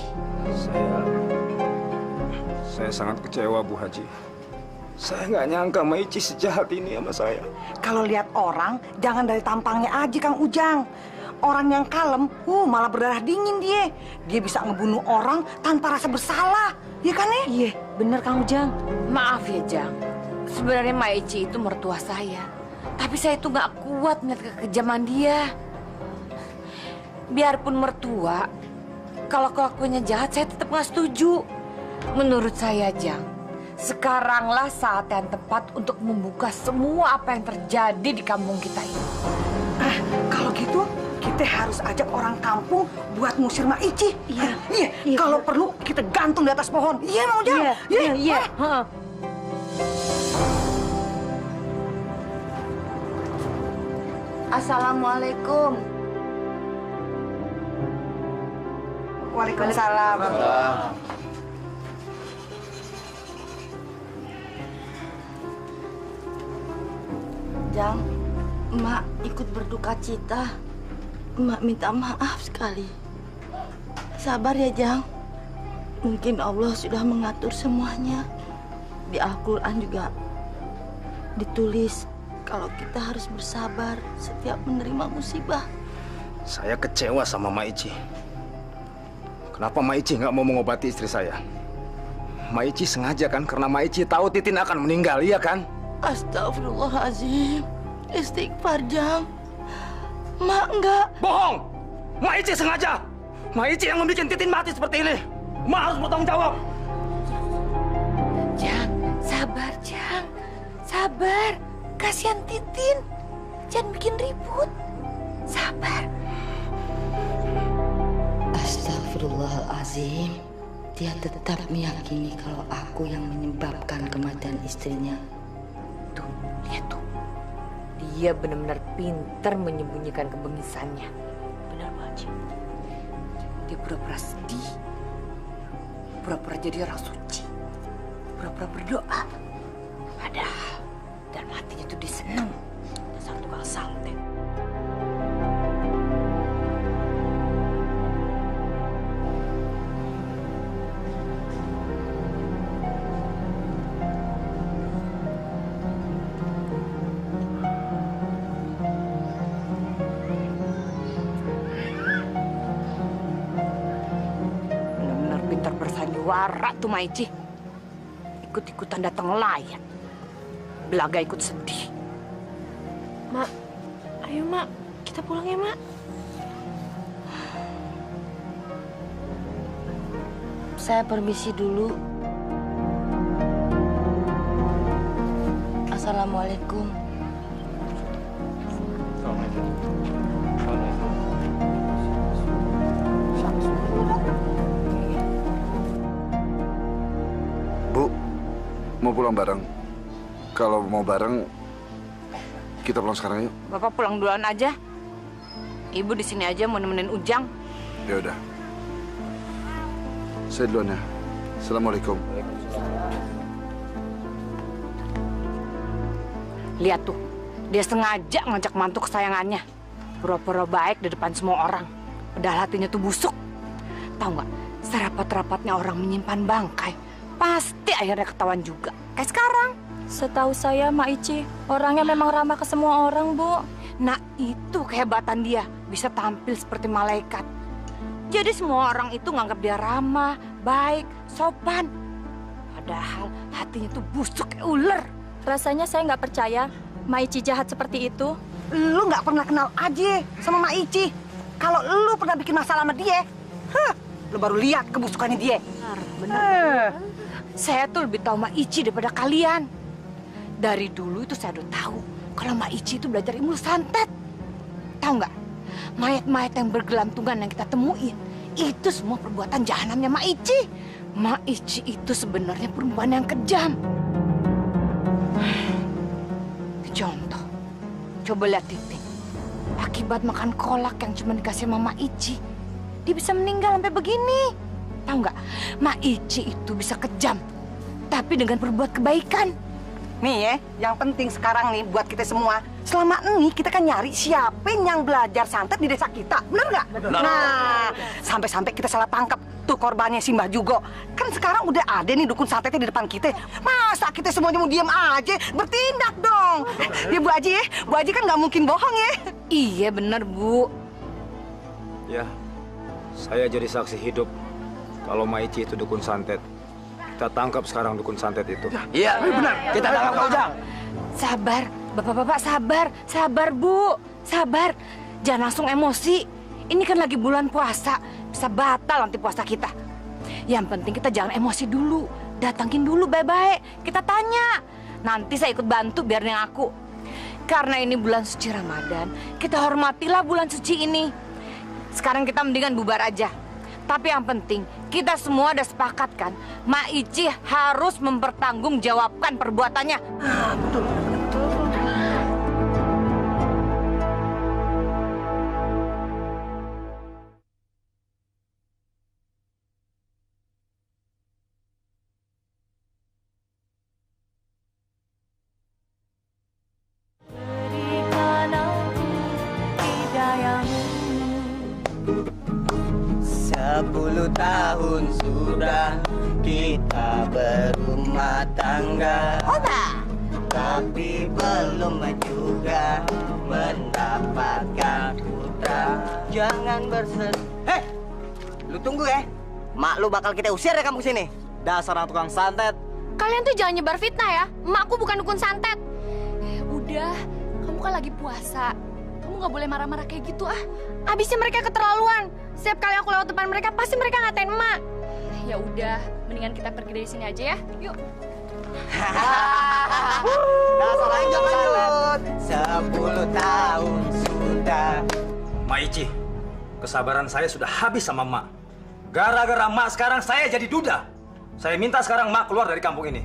[SPEAKER 13] Saya sangat kecewa, Bu Haji. Saya nggak nyangka Maici sejahat ini sama saya.
[SPEAKER 17] Kalau lihat orang, jangan dari tampangnya aja, Kang Ujang. Orang yang kalem, malah berdarah dingin dia. Dia bisa ngebunuh orang tanpa rasa bersalah. Iya kan, ya?
[SPEAKER 2] Iya, bener Kang Ujang. Maaf ya, Jang. Sebenarnya Maici itu mertua saya. Tapi saya itu nggak kuat melihat kekejaman dia. Biarpun mertua, kalau kelakuannya jahat, saya tetap nggak setuju. Menurut saya, Jang, sekaranglah saat yang tepat untuk membuka semua apa yang terjadi di kampung kita ini.
[SPEAKER 17] Kalau gitu, kita harus ajak orang kampung buat ngusir Maici. Iya. Kalau perlu, kita gantung di atas pohon. Iya, Mang Ujang?
[SPEAKER 2] Iya.
[SPEAKER 3] Assalamualaikum.
[SPEAKER 17] Waalaikumsalam.
[SPEAKER 3] Jang, Emak ikut berduka cita. Emak minta maaf sekali. Sabar ya, Jang. Mungkin Allah sudah mengatur semuanya. Di Al-Quran juga ditulis kalau kita harus bersabar setiap menerima musibah.
[SPEAKER 13] Saya kecewa sama Maici. Kenapa Maici nggak mau mengobati istri saya? Maici sengaja kan? Karena Maici tahu Titin akan meninggal, iya kan?
[SPEAKER 3] Astagfirullahaladzim. Istighfar, Jang. Mak enggak.
[SPEAKER 13] Bohong! Maici sengaja! Maici yang membuat Titin mati seperti ini. Mak harus bertanggung jawab.
[SPEAKER 2] Jang, sabar, Jang. Sabar. Kasihan Titin. Jangan bikin ribut. Sabar.
[SPEAKER 3] Astagfirullahaladzim. Dia tetap meyakini kalau aku yang menyebabkan kematian istrinya.
[SPEAKER 2] Tuh, lihat tuh. Dia benar-benar pintar menyembunyikan kebengisannya. Ici. Dia pura-pura sedih, pura-pura jadi orang suci, pura-pura berdoa. Padahal dalam hatinya tuh dia seneng. Dasar tukang santet. Benar-benar pintar bersandiwara tuh Maici. Ikut-ikutan datang nelayan. Belaga ikut sedih.
[SPEAKER 4] Mak, ayo Mak, kita pulang ya Mak.
[SPEAKER 3] Saya permisi dulu. Assalamualaikum.
[SPEAKER 5] Bu, mau pulang bareng? Kalau mau bareng, kita pulang sekarang yuk.
[SPEAKER 2] Bapak pulang duluan aja. Ibu di sini aja mau nemenin Ujang.
[SPEAKER 5] Ya udah. Saya duluan ya. Assalamualaikum.
[SPEAKER 2] Lihat tuh, dia sengaja ngajak mantu kesayangannya. Pura-pura baik di depan semua orang. Padahal hatinya tuh busuk. Tahu nggak, serapat-rapatnya orang menyimpan bangkai, pasti akhirnya ketahuan juga. Kayak sekarang.
[SPEAKER 9] Setahu saya, Mak Ici, orangnya memang ramah ke semua orang, Bu.
[SPEAKER 2] Nah, itu kehebatan dia. Bisa tampil seperti malaikat. Jadi semua orang itu nganggap dia ramah, baik, sopan. Padahal hatinya tuh busuk kayak ular.
[SPEAKER 9] Rasanya saya nggak percaya Mak Ici jahat seperti itu.
[SPEAKER 17] Lu nggak pernah kenal aja sama Mak Ici. Kalau lu pernah bikin masalah sama dia, lu baru lihat kebusukannya dia.
[SPEAKER 2] Benar. Saya tuh lebih tahu Mak Ici daripada kalian. Dari dulu itu saya udah tahu kalau Mak Ici itu belajar ilmu santet. Tahu nggak? Mayat-mayat yang bergelantungan yang kita temuin itu semua perbuatan jahanamnya Mak Ici. Mak Ici itu sebenarnya perempuan yang kejam. Contoh, coba lihat Titik. Akibat makan kolak yang cuma dikasih sama Mak Ici, dia bisa meninggal sampai begini. Tahu nggak? Mak Ici itu bisa kejam, tapi dengan berbuat kebaikan.
[SPEAKER 17] Nih ya, yang penting sekarang nih buat kita semua. Selama ini kita kan nyari siapa yang belajar santet di desa kita, benar nggak? Nah, sampai-sampai kita salah tangkap tuh korbannya si Mbah Jugo. Kan sekarang udah ada nih dukun santetnya di depan kita. Masa kita semuanya mau diam aja? Bertindak dong. Ya Bu Haji ya, Bu Haji kan nggak mungkin bohong ya.
[SPEAKER 2] Iya bener Bu.
[SPEAKER 13] Ya, saya jadi saksi hidup kalau Mak Ici itu dukun santet. Kita tangkap sekarang dukun santet itu.
[SPEAKER 12] Iya, benar. Kita tangkap Kang Ujang.
[SPEAKER 2] Sabar, Bapak-bapak sabar. Sabar, Bu. Sabar. Jangan langsung emosi. Ini kan lagi bulan puasa. Bisa batal nanti puasa kita. Yang penting kita jangan emosi dulu. Datangin dulu baik-baik. Kita tanya. Nanti saya ikut bantu biar dia ngaku. Karena ini bulan suci Ramadan, kita hormatilah bulan suci ini. Sekarang kita mendingan bubar aja. Tapi yang penting, kita semua udah sepakat kan, Mak Ici harus mempertanggungjawabkan perbuatannya.
[SPEAKER 17] Betul.
[SPEAKER 12] Tahun sudah kita berumah tangga, tapi belum juga mendapatkan putra. Jangan bersedih. Hei, lu tunggu ya. Mak lu bakal kita usir ya kamu sini. Dasar orang tukang santet.
[SPEAKER 4] Kalian tuh jangan nyebar fitnah ya. Emakku bukan dukun santet. Udah, kamu kan lagi puasa. Kamu nggak boleh marah-marah kayak gitu ah. Abisnya mereka keterlaluan. Setiap kali aku lewat depan mereka, pasti mereka ngatain emak. Ya udah, mendingan kita pergi dari sini aja ya. Yuk.
[SPEAKER 12] Dasar lanjut. 10 tahun sudah.
[SPEAKER 13] Mak Ici, kesabaran saya sudah habis sama Mak. Gara-gara Mak sekarang saya jadi duda. Saya minta sekarang Mak keluar dari kampung ini.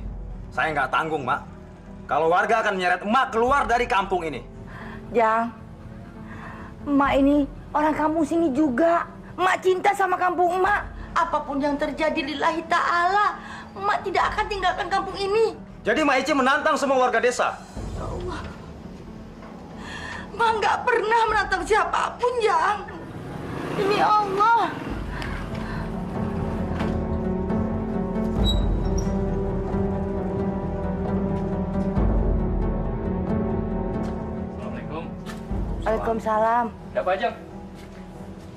[SPEAKER 13] Saya nggak tanggung, Mak. Kalau warga akan menyeret Mak keluar dari kampung ini.
[SPEAKER 17] Jang,
[SPEAKER 3] Emak ini orang kampung sini juga. Emak cinta sama kampung emak. Apapun yang terjadi lillahi ta'ala, emak tidak akan tinggalkan kampung ini.
[SPEAKER 6] Jadi Mak Ici menantang semua warga desa?
[SPEAKER 3] Ya Allah. Emak nggak pernah menantang siapapun, Jang. Demi Allah.
[SPEAKER 6] Assalamualaikum.
[SPEAKER 3] Waalaikumsalam.
[SPEAKER 6] Ya Pak Jang.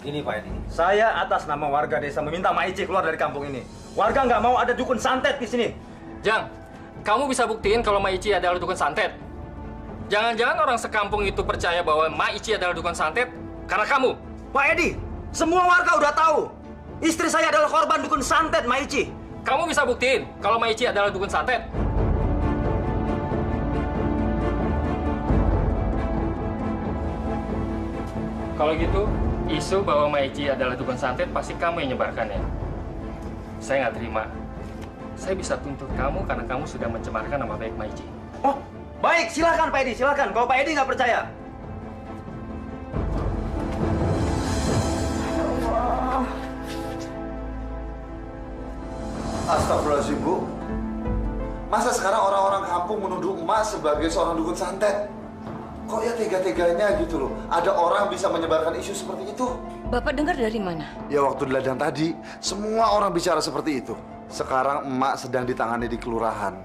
[SPEAKER 6] Ini Pak Edi, saya atas nama warga desa meminta Mak Ici keluar dari kampung ini. Warga nggak mau ada dukun santet di sini.
[SPEAKER 7] Jang, kamu bisa buktiin kalau Mak Ici adalah dukun santet? Jangan-jangan orang sekampung itu percaya bahwa Mak Ici adalah dukun santet karena kamu?
[SPEAKER 6] Pak Edi, semua warga udah tahu. Istri saya adalah korban dukun santet Mak Ici.
[SPEAKER 7] Kamu bisa buktiin kalau Mak Ici adalah dukun santet? Kalau gitu, isu bahwa Mak Ici adalah dukun santet pasti kamu yang nyebarkannya. Saya nggak terima. Saya bisa tuntut kamu karena kamu sudah mencemarkan nama baik Mak Ici.
[SPEAKER 6] Oh, baik, silakan Pak Edi, silakan. Kalau Pak Edi nggak percaya.
[SPEAKER 5] Astagfirullahaladzim, Bu. Masa sekarang orang-orang kampung menuduh emak sebagai seorang dukun santet? Kok ya tega-teganya gitu loh. Ada orang bisa menyebarkan isu seperti itu.
[SPEAKER 2] Bapak dengar dari mana?
[SPEAKER 5] Ya waktu di ladang tadi, semua orang bicara seperti itu. Sekarang emak sedang ditangani di kelurahan.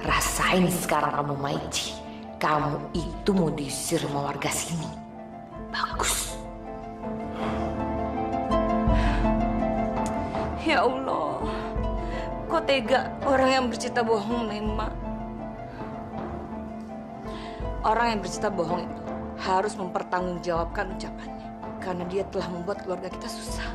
[SPEAKER 2] Rasain sekarang kamu, Mak Ici. Kamu itu mau diusir sama warga sini. Bagus. Ya Allah, kok tega orang yang bercerita bohong, Emak. Orang yang bercerita bohong itu harus mempertanggungjawabkan ucapannya. Karena dia telah membuat keluarga kita susah.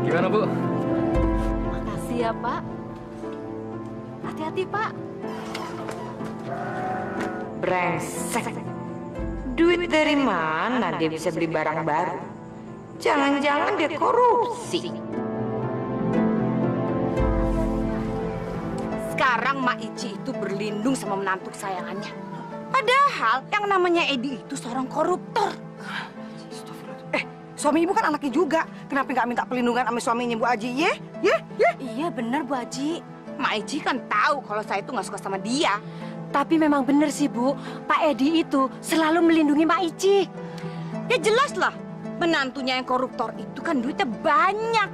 [SPEAKER 7] Gimana, Bu?
[SPEAKER 15] Makasih ya, Pak. Hati-hati, Pak.
[SPEAKER 2] Brengsek. Duit dari mana dia bisa beli barang baru? Jangan-jangan dia korupsi. Sekarang Mak Ici itu berlindung sama menantu kesayangannya. Padahal yang namanya Edi itu seorang koruptor.
[SPEAKER 17] Suami ibu kan anaknya juga. Kenapa nggak minta perlindungan sama suaminya Bu Aji, ya?
[SPEAKER 2] Iya benar Bu Aji. Mak Ici kan tahu kalau saya itu nggak suka sama dia.
[SPEAKER 18] Tapi memang benar sih, Bu. Pak Edi itu selalu melindungi Mak Ici.
[SPEAKER 2] Ya jelas lah. Menantunya yang koruptor itu kan duitnya banyak.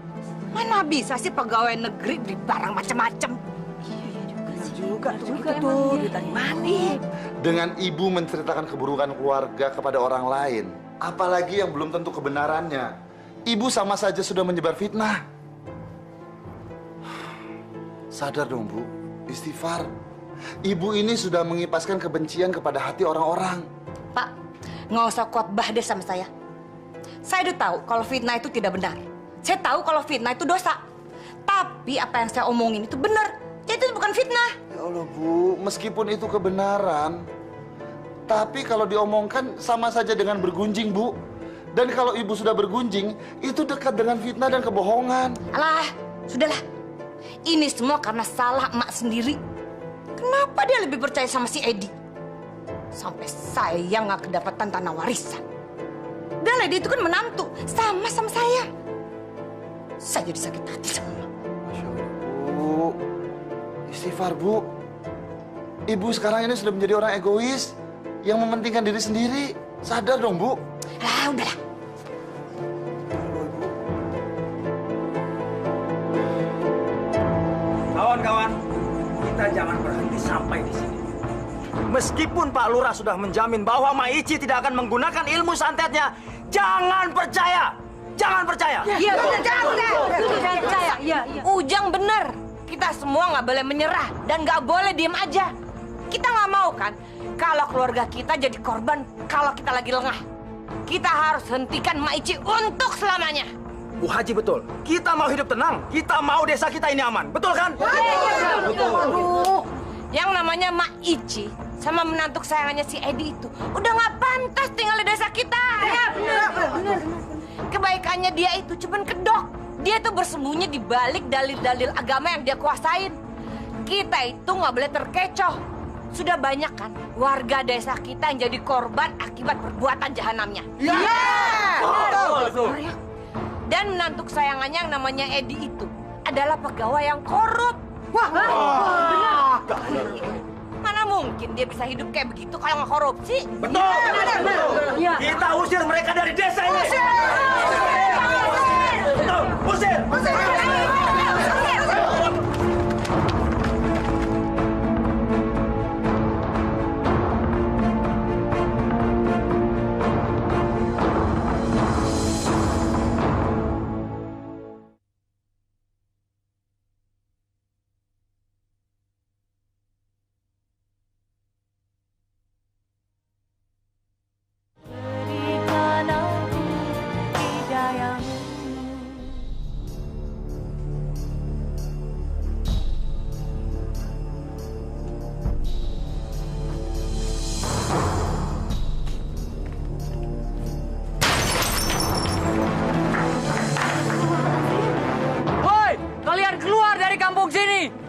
[SPEAKER 2] Mana bisa sih pegawai negeri beli barang macam-macam.
[SPEAKER 17] Juga tuh, duit dari mana?
[SPEAKER 5] Dengan ibu menceritakan keburukan keluarga kepada orang lain, apalagi yang belum tentu kebenarannya, ibu sama saja sudah menyebar fitnah. Sadar dong, Bu. Istighfar. Ibu ini sudah mengipaskan kebencian kepada hati orang-orang.
[SPEAKER 2] Pak, nggak usah khotbah deh sama saya. Saya udah tahu kalau fitnah itu tidak benar. Saya tahu kalau fitnah itu dosa. Tapi apa yang saya omongin itu benar. Itu bukan fitnah.
[SPEAKER 5] Ya Allah, Bu. Meskipun itu kebenaran, tapi kalau diomongkan sama saja dengan bergunjing, Bu. Dan kalau ibu sudah bergunjing, itu dekat dengan fitnah dan kebohongan.
[SPEAKER 2] Alah, sudahlah. Ini semua karena salah emak sendiri. Kenapa dia lebih percaya sama si Edi? Sampai saya nggak kedapatan tanah warisan. Dan Edi itu kan menantu, sama saya. Saya jadi sakit hati sama emak.
[SPEAKER 5] Bu, istighfar, Bu. Ibu sekarang ini sudah menjadi orang egois yang mementingkan diri sendiri. Sadar dong, Bu.
[SPEAKER 2] Lah, udahlah.
[SPEAKER 6] Kawan-kawan, kita jangan berhenti sampai di sini. Meskipun Pak Lurah sudah menjamin bahwa Mak Ici tidak akan menggunakan ilmu santetnya, jangan percaya. Jangan percaya.
[SPEAKER 2] Iya, benar. Jangan percaya. Iya. Ujang benar. Kita semua nggak boleh menyerah dan nggak boleh diem aja. Kita nggak mau kan kalau keluarga kita jadi korban kalau kita lagi lengah. Kita harus hentikan Mak Ici untuk selamanya.
[SPEAKER 13] Bu Haji betul. Kita mau hidup tenang. Kita mau desa kita ini aman. Betul kan?
[SPEAKER 2] Betul. Aduh, yang namanya Mak Ici sama menantu kesayangannya si Edi itu udah nggak pantas tinggal di desa kita. Ya, benar. Kebaikannya dia itu cuman kedok. Dia tuh bersembunyi di balik dalil-dalil agama yang dia kuasain. Kita itu nggak boleh terkecoh. Sudah banyak kan warga desa kita yang jadi korban akibat perbuatan jahanamnya.
[SPEAKER 13] Iya.
[SPEAKER 2] Betul. Dan menantu kesayangannya yang namanya Edi itu adalah pegawai yang korup. Wah, benar. Mana mungkin dia bisa hidup kayak begitu kalau nggak korupsi?
[SPEAKER 13] Betul.
[SPEAKER 2] Ya.
[SPEAKER 13] Kita usir mereka dari desa ini. Usir.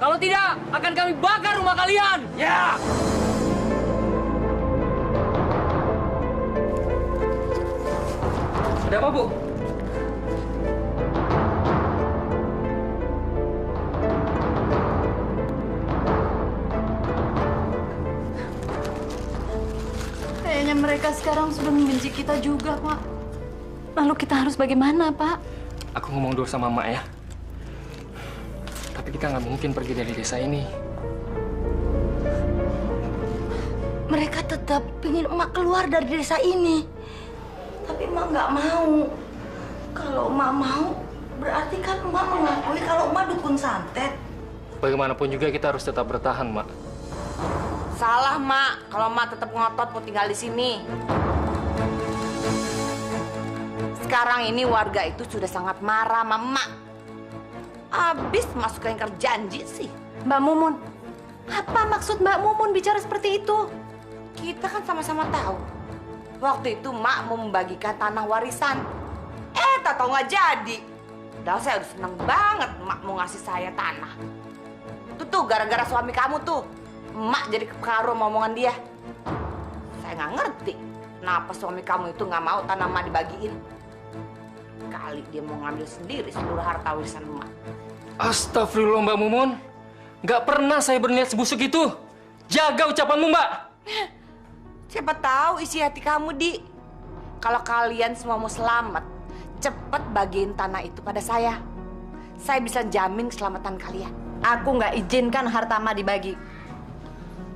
[SPEAKER 12] Kalau tidak, akan kami bakar rumah kalian.
[SPEAKER 13] Ya.
[SPEAKER 7] Ada apa, Bu?
[SPEAKER 15] Kayaknya mereka sekarang sudah membenci kita juga, Pak. Lalu kita harus bagaimana, Pak?
[SPEAKER 7] Aku ngomong dulu sama Mak ya. Tapi kita nggak mungkin pergi dari desa ini.
[SPEAKER 3] Mereka tetap ingin emak keluar dari desa ini. Tapi emak nggak mau. Kalau emak mau, berarti kan emak mengakui kalau emak dukun santet.
[SPEAKER 7] Bagaimanapun juga kita harus tetap bertahan, Mak.
[SPEAKER 2] Salah, Mak. Kalau Mak tetap ngotot mau tinggal di sini. Sekarang ini warga itu sudah sangat marah sama Mak. Abis masuk ke ingkar janji sih.
[SPEAKER 15] Mbak Mumun, apa maksud Mbak Mumun bicara seperti itu?
[SPEAKER 2] Kita kan sama-sama tahu. Waktu itu Mak mau membagikan tanah warisan. Tak tahu nggak jadi. Padahal saya udah seneng banget Mak mau ngasih saya tanah. Itu tuh gara-gara suami kamu tuh. Mak jadi kepengaruh sama omongan dia. Saya nggak ngerti kenapa suami kamu itu nggak mau tanah Mak dibagiin. Kali dia mau ngambil sendiri seluruh harta warisan Mak.
[SPEAKER 7] Astagfirullah, Mbak Mumun. Nggak pernah saya berniat sebusuk itu. Jaga ucapanmu, Mbak.
[SPEAKER 2] Siapa tahu isi hati kamu, Di. Kalau kalian semua mau selamat, cepat bagiin tanah itu pada saya. Saya bisa jamin keselamatan kalian.
[SPEAKER 15] Aku nggak izinkan harta Mak dibagi.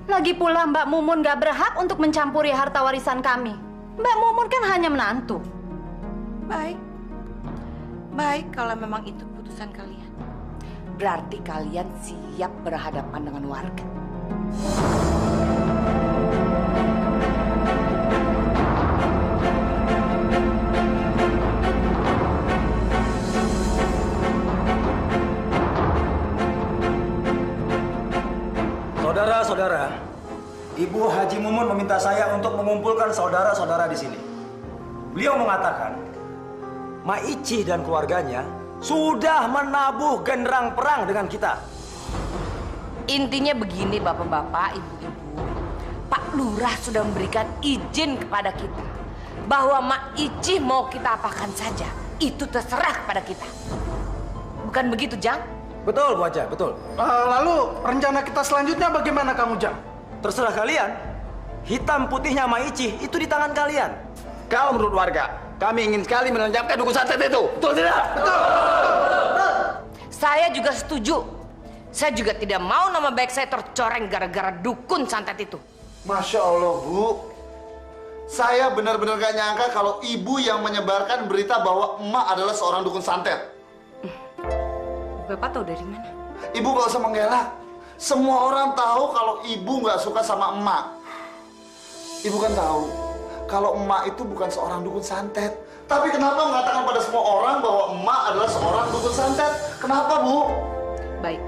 [SPEAKER 15] Lagi pula Mbak Mumun nggak berhak untuk mencampuri harta warisan kami. Mbak Mumun kan hanya menantu.
[SPEAKER 2] Baik. Baik kalau memang itu keputusan kalian. Berarti kalian siap berhadapan dengan warga.
[SPEAKER 13] Saudara-saudara, Ibu Haji Mumun meminta saya untuk mengumpulkan saudara-saudara di sini. Beliau mengatakan, Mak Ici dan keluarganya sudah menabuh genderang perang dengan kita.
[SPEAKER 2] Intinya begini, bapak-bapak, ibu-ibu. Pak Lurah sudah memberikan izin kepada kita bahwa Mak Ici mau kita apakan saja. Itu terserah kepada kita. Bukan begitu, Jang?
[SPEAKER 13] Betul, Bu Haja, betul.
[SPEAKER 6] Lalu rencana kita selanjutnya bagaimana kamu, Jang?
[SPEAKER 13] Terserah kalian. Hitam putihnya Mak Ici itu di tangan kalian. Kalau menurut warga, kami ingin sekali menancapkan dukun santet itu. Betul tidak? Betul.
[SPEAKER 2] Saya juga setuju. Saya juga tidak mau nama baik saya tercoreng gara-gara dukun santet itu.
[SPEAKER 5] Masya Allah, Bu. Saya benar-benar gak nyangka kalau ibu yang menyebarkan berita bahwa emak adalah seorang dukun santet.
[SPEAKER 2] Bapak tahu dari mana?
[SPEAKER 5] Ibu gak usah mengelak. Semua orang tahu kalau ibu gak suka sama emak. Ibu kan tahu kalau emak itu bukan seorang dukun santet. Tapi kenapa mengatakan pada semua orang bahwa emak adalah seorang dukun santet? Kenapa, Bu?
[SPEAKER 2] Baik,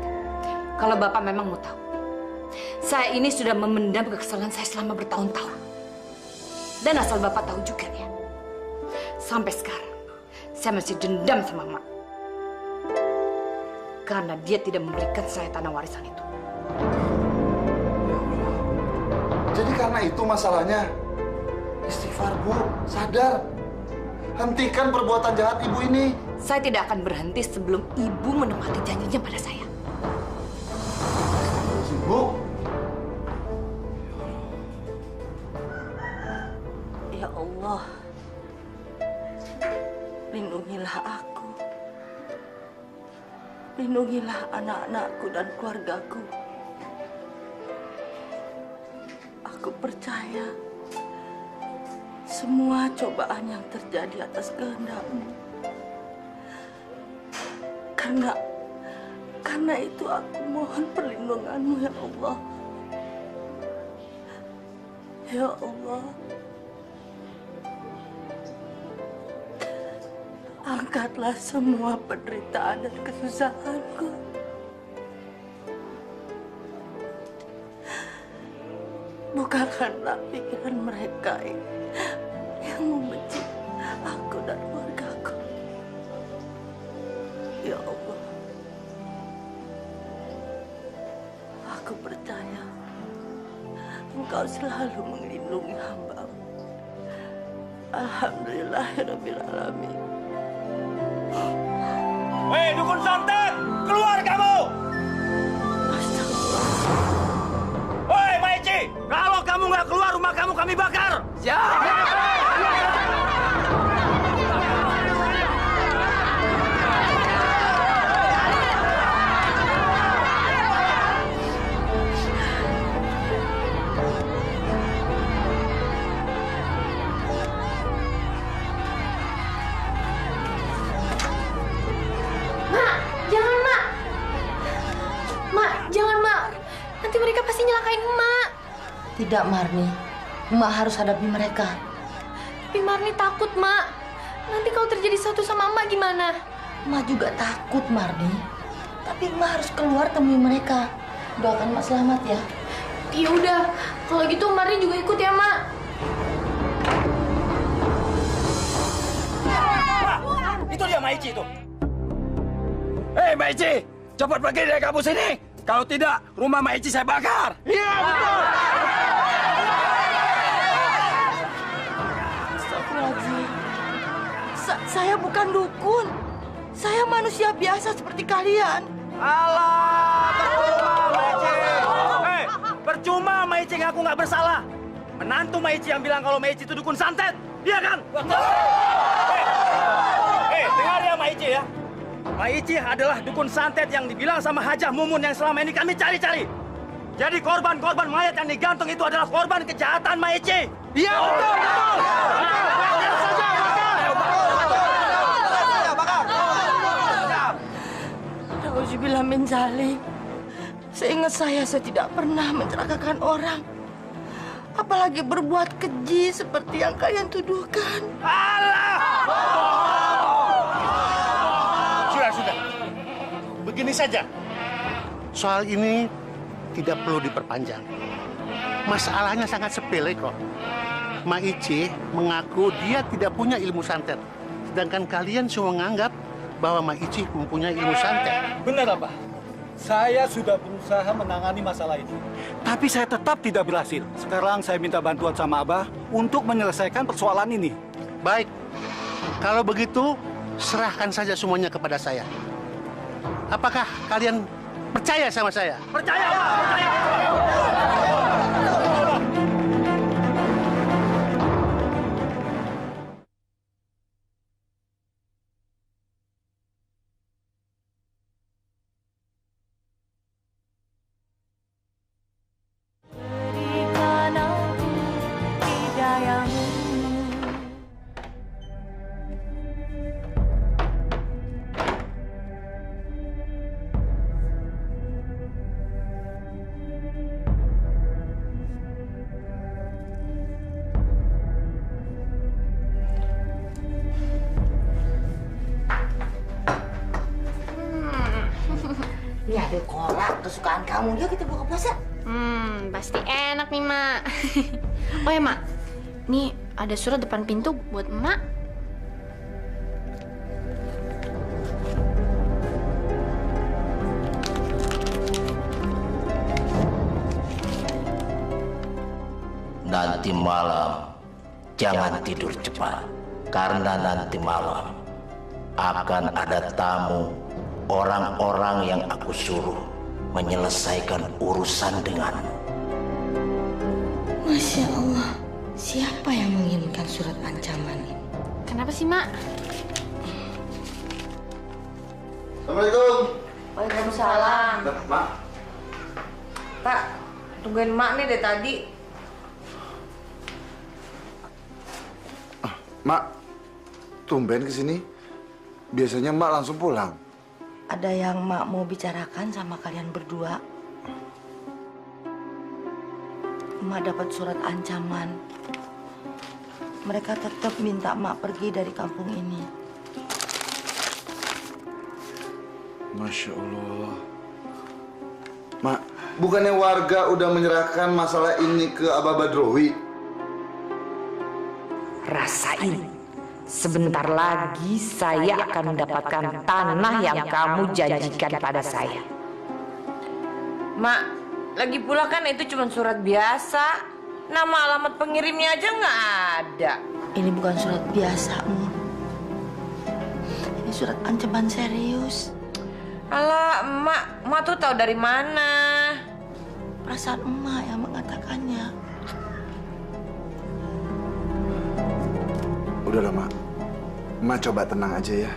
[SPEAKER 2] kalau Bapak memang mau tahu, saya ini sudah memendam kekesalan saya selama bertahun-tahun. Dan asal Bapak tahu juga ya, sampai sekarang saya masih dendam sama emak. Karena dia tidak memberikan saya tanah warisan itu.
[SPEAKER 5] Jadi karena itu masalahnya. Istighfar, Bu. Sadar. Hentikan perbuatan jahat ibu ini.
[SPEAKER 2] Saya tidak akan berhenti sebelum ibu menepati janjinya pada saya.
[SPEAKER 5] Bu.
[SPEAKER 3] Ya Allah, lindungilah aku. Lindungilah anak-anakku dan keluargaku. Aku percaya semua cobaan yang terjadi atas kehendak-Mu. Karena itu aku mohon perlindungan-Mu, ya Allah. Ya Allah, angkatlah semua penderitaan dan kesusahanku. Bukakanlah pikiran mereka yang membenci aku dan keluargaku. Ya Allah, aku percaya Engkau selalu melindungi hamba-Mu. Alhamdulillahirabbil alamin.
[SPEAKER 13] Hei, dukun santet, keluar kamu! Hei, Maici, kalau kamu nggak keluar, rumah kamu kami bakar! Siap!
[SPEAKER 4] Nanti mereka pasti nyelakain emak.
[SPEAKER 3] Tidak, Marni. Emak harus hadapi mereka.
[SPEAKER 4] Tapi Marni takut, Mak. Nanti kalau terjadi sesuatu sama emak gimana?
[SPEAKER 3] Emak juga takut, Marni. Tapi emak harus keluar temui mereka. Doakan emak selamat ya.
[SPEAKER 4] Ya udah, kalau gitu Marni juga ikut ya, Mak.
[SPEAKER 13] Itu dia Maici itu. Hei Maici, cepat pergi dari kampus ini. Kalau tidak, rumah Maici saya bakar. Iya, betul.
[SPEAKER 3] Astagfirullahaladzim. Saya bukan dukun. Saya manusia biasa seperti kalian.
[SPEAKER 13] Alah, percuma Maici. Hei, percuma Maici ngaku nggak bersalah. Menantu Maici yang bilang kalau Maici itu dukun santet. Iya kan? Hei, dengar ya Maici ya. Maici adalah dukun santet yang dibilang sama Hajah Mumun yang selama ini kami cari-cari. Jadi korban-korban mayat yang digantung itu adalah korban kejahatan Maici. Iya, betul, betul. Bakar saja, bakar.
[SPEAKER 3] Nauzubillah min dzalik. Seingat saya tidak pernah mencelakakan orang. Apalagi berbuat keji seperti yang kalian tuduhkan.
[SPEAKER 13] Allah!
[SPEAKER 11] Sudah. Begini saja. Soal ini tidak perlu diperpanjang. Masalahnya sangat sepele kok. Maici mengaku dia tidak punya ilmu santet. Sedangkan kalian semua menganggap bahwa Maici mempunyai ilmu santet.
[SPEAKER 8] Benar, Abah. Saya sudah berusaha menangani masalah ini. Tapi saya tetap tidak berhasil. Sekarang saya minta bantuan sama Abah untuk menyelesaikan persoalan ini.
[SPEAKER 11] Baik. Kalau begitu, serahkan saja semuanya kepada saya. Apakah kalian percaya sama saya?
[SPEAKER 13] Percaya, Pak. Percaya.
[SPEAKER 3] Ini ada kolak kesukaan kamu. Yuk kita buka puasa.
[SPEAKER 4] Pasti enak nih, Mak. Oh ya, Mak. Nih ada surat depan pintu buat Emak.
[SPEAKER 19] Nanti malam jangan tidur cepat, karena nanti malam akan ada tamu orang-orang yang aku suruh menyelesaikan urusan denganmu.
[SPEAKER 3] Masya Allah, siapa yang mengirimkan surat ancaman ini?
[SPEAKER 4] Kenapa sih, Mak?
[SPEAKER 5] Assalamualaikum.
[SPEAKER 2] Waalaikumsalam.
[SPEAKER 5] Mak.
[SPEAKER 2] Pak, tungguin Mak nih dari tadi.
[SPEAKER 5] Mak, tumben kesini. Biasanya Mak langsung pulang.
[SPEAKER 3] Ada yang Mak mau bicarakan sama kalian berdua. Mak dapat surat ancaman. Mereka tetap minta Mak pergi dari kampung ini.
[SPEAKER 5] Masya Allah. Mak, bukannya warga udah menyerahkan masalah ini ke Abah Badrowi?
[SPEAKER 2] Rasain. Sebentar lagi saya akan mendapatkan tanah yang kamu janjikan pada saya. Mak, lagi pula kan itu cuma surat biasa. Nama alamat pengirimnya aja nggak ada.
[SPEAKER 3] Ini bukan surat biasa, Mu. Ini surat ancaman serius.
[SPEAKER 2] Alah, Emak tuh tahu dari mana?
[SPEAKER 3] Perasaan Emak yang mengatakannya.
[SPEAKER 5] Udahlah, Mak. Mak coba tenang aja ya.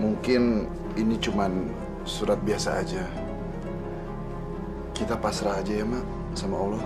[SPEAKER 5] Mungkin ini cuman surat biasa aja. Kita pasrah aja ya, Mak, sama Allah.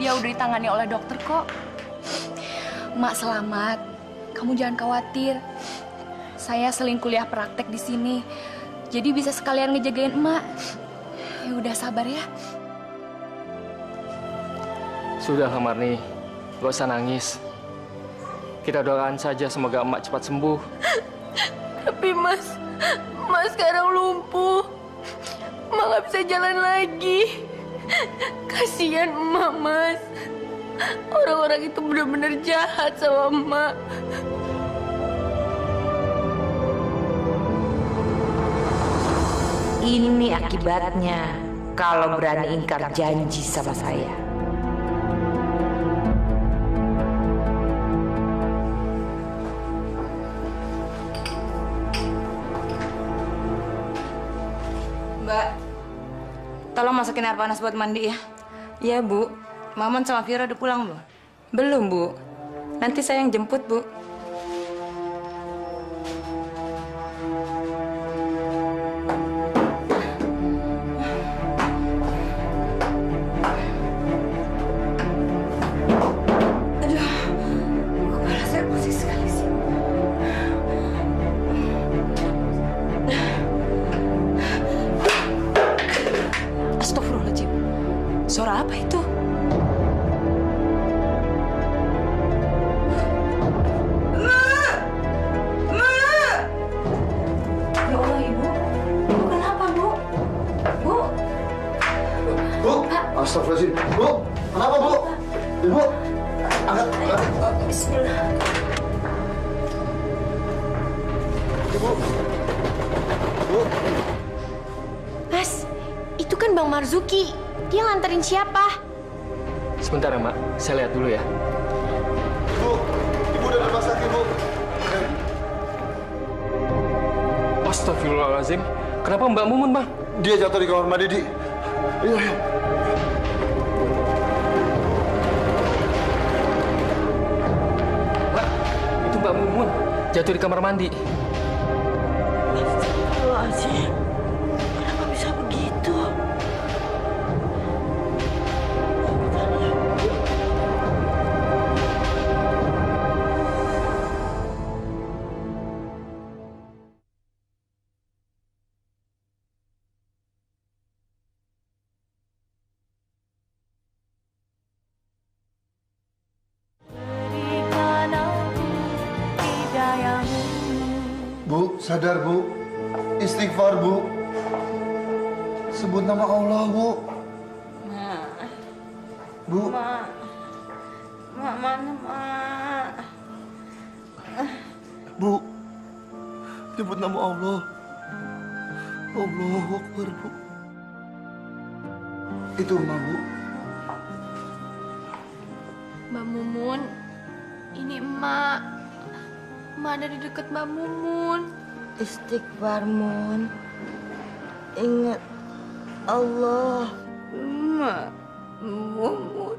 [SPEAKER 9] Dia udah ditangani oleh dokter kok. Mak selamat. Kamu jangan khawatir. Saya seling kuliah praktek di sini. Jadi bisa sekalian ngejagain emak. Ya udah sabar ya.
[SPEAKER 7] Sudah, Marni. Gak usah nangis. Kita doakan saja semoga emak cepat sembuh.
[SPEAKER 18] Tapi Mas sekarang lumpuh. Emak nggak bisa jalan lagi. Kasihan emak, Mas. Orang-orang itu benar-benar jahat sama emak.
[SPEAKER 2] Ini akibatnya kalau berani ingkar janji sama saya. Mbak, tolong masakin air panas buat mandi ya.
[SPEAKER 20] Iya, Bu.
[SPEAKER 2] Maman sama Vira udah pulang belum?
[SPEAKER 20] Belum, Bu. Nanti saya yang jemput, Bu.
[SPEAKER 18] Astagfirullahaladzim. Suara apa itu?
[SPEAKER 3] Ya Allah, Ibu. Ibu kenapa, Bu? Bu?
[SPEAKER 5] Bu, astagfirullahaladzim. Bu, kenapa, Bu? Ibu, angkat.
[SPEAKER 3] Bismillah.
[SPEAKER 5] Ibu. Bu.
[SPEAKER 4] Mas, itu kan Bang Marzuki. Dia nganterin siapa?
[SPEAKER 7] Sebentar ya, Mak. Saya lihat dulu ya.
[SPEAKER 5] Bu, ibu udah di rumah sakit, Bu.
[SPEAKER 7] Astagfirullahaladzim. Kenapa Mbak Mumun, Bang?
[SPEAKER 5] Dia jatuh di kamar mandi, Di. Iya.
[SPEAKER 7] Mbak, itu Mbak Mumun jatuh di kamar mandi.
[SPEAKER 3] Astagfirullahaladzim. Kenapa bisa begitu?
[SPEAKER 5] Bu, sadar, Bu. Istighfar, Bu. Sebut nama Allah, Bu. Bu.
[SPEAKER 3] Mak, mana, Mak?
[SPEAKER 5] Bu. Sebut nama Allah. Allahu Akbar, Bu. Itu Emak, Bu.
[SPEAKER 4] Mbak Mumun, ini Emak. Emak ada di dekat Mbak Mumun.
[SPEAKER 3] Istighfar, Mun. Ingat Allah.
[SPEAKER 18] Mak, Mumun.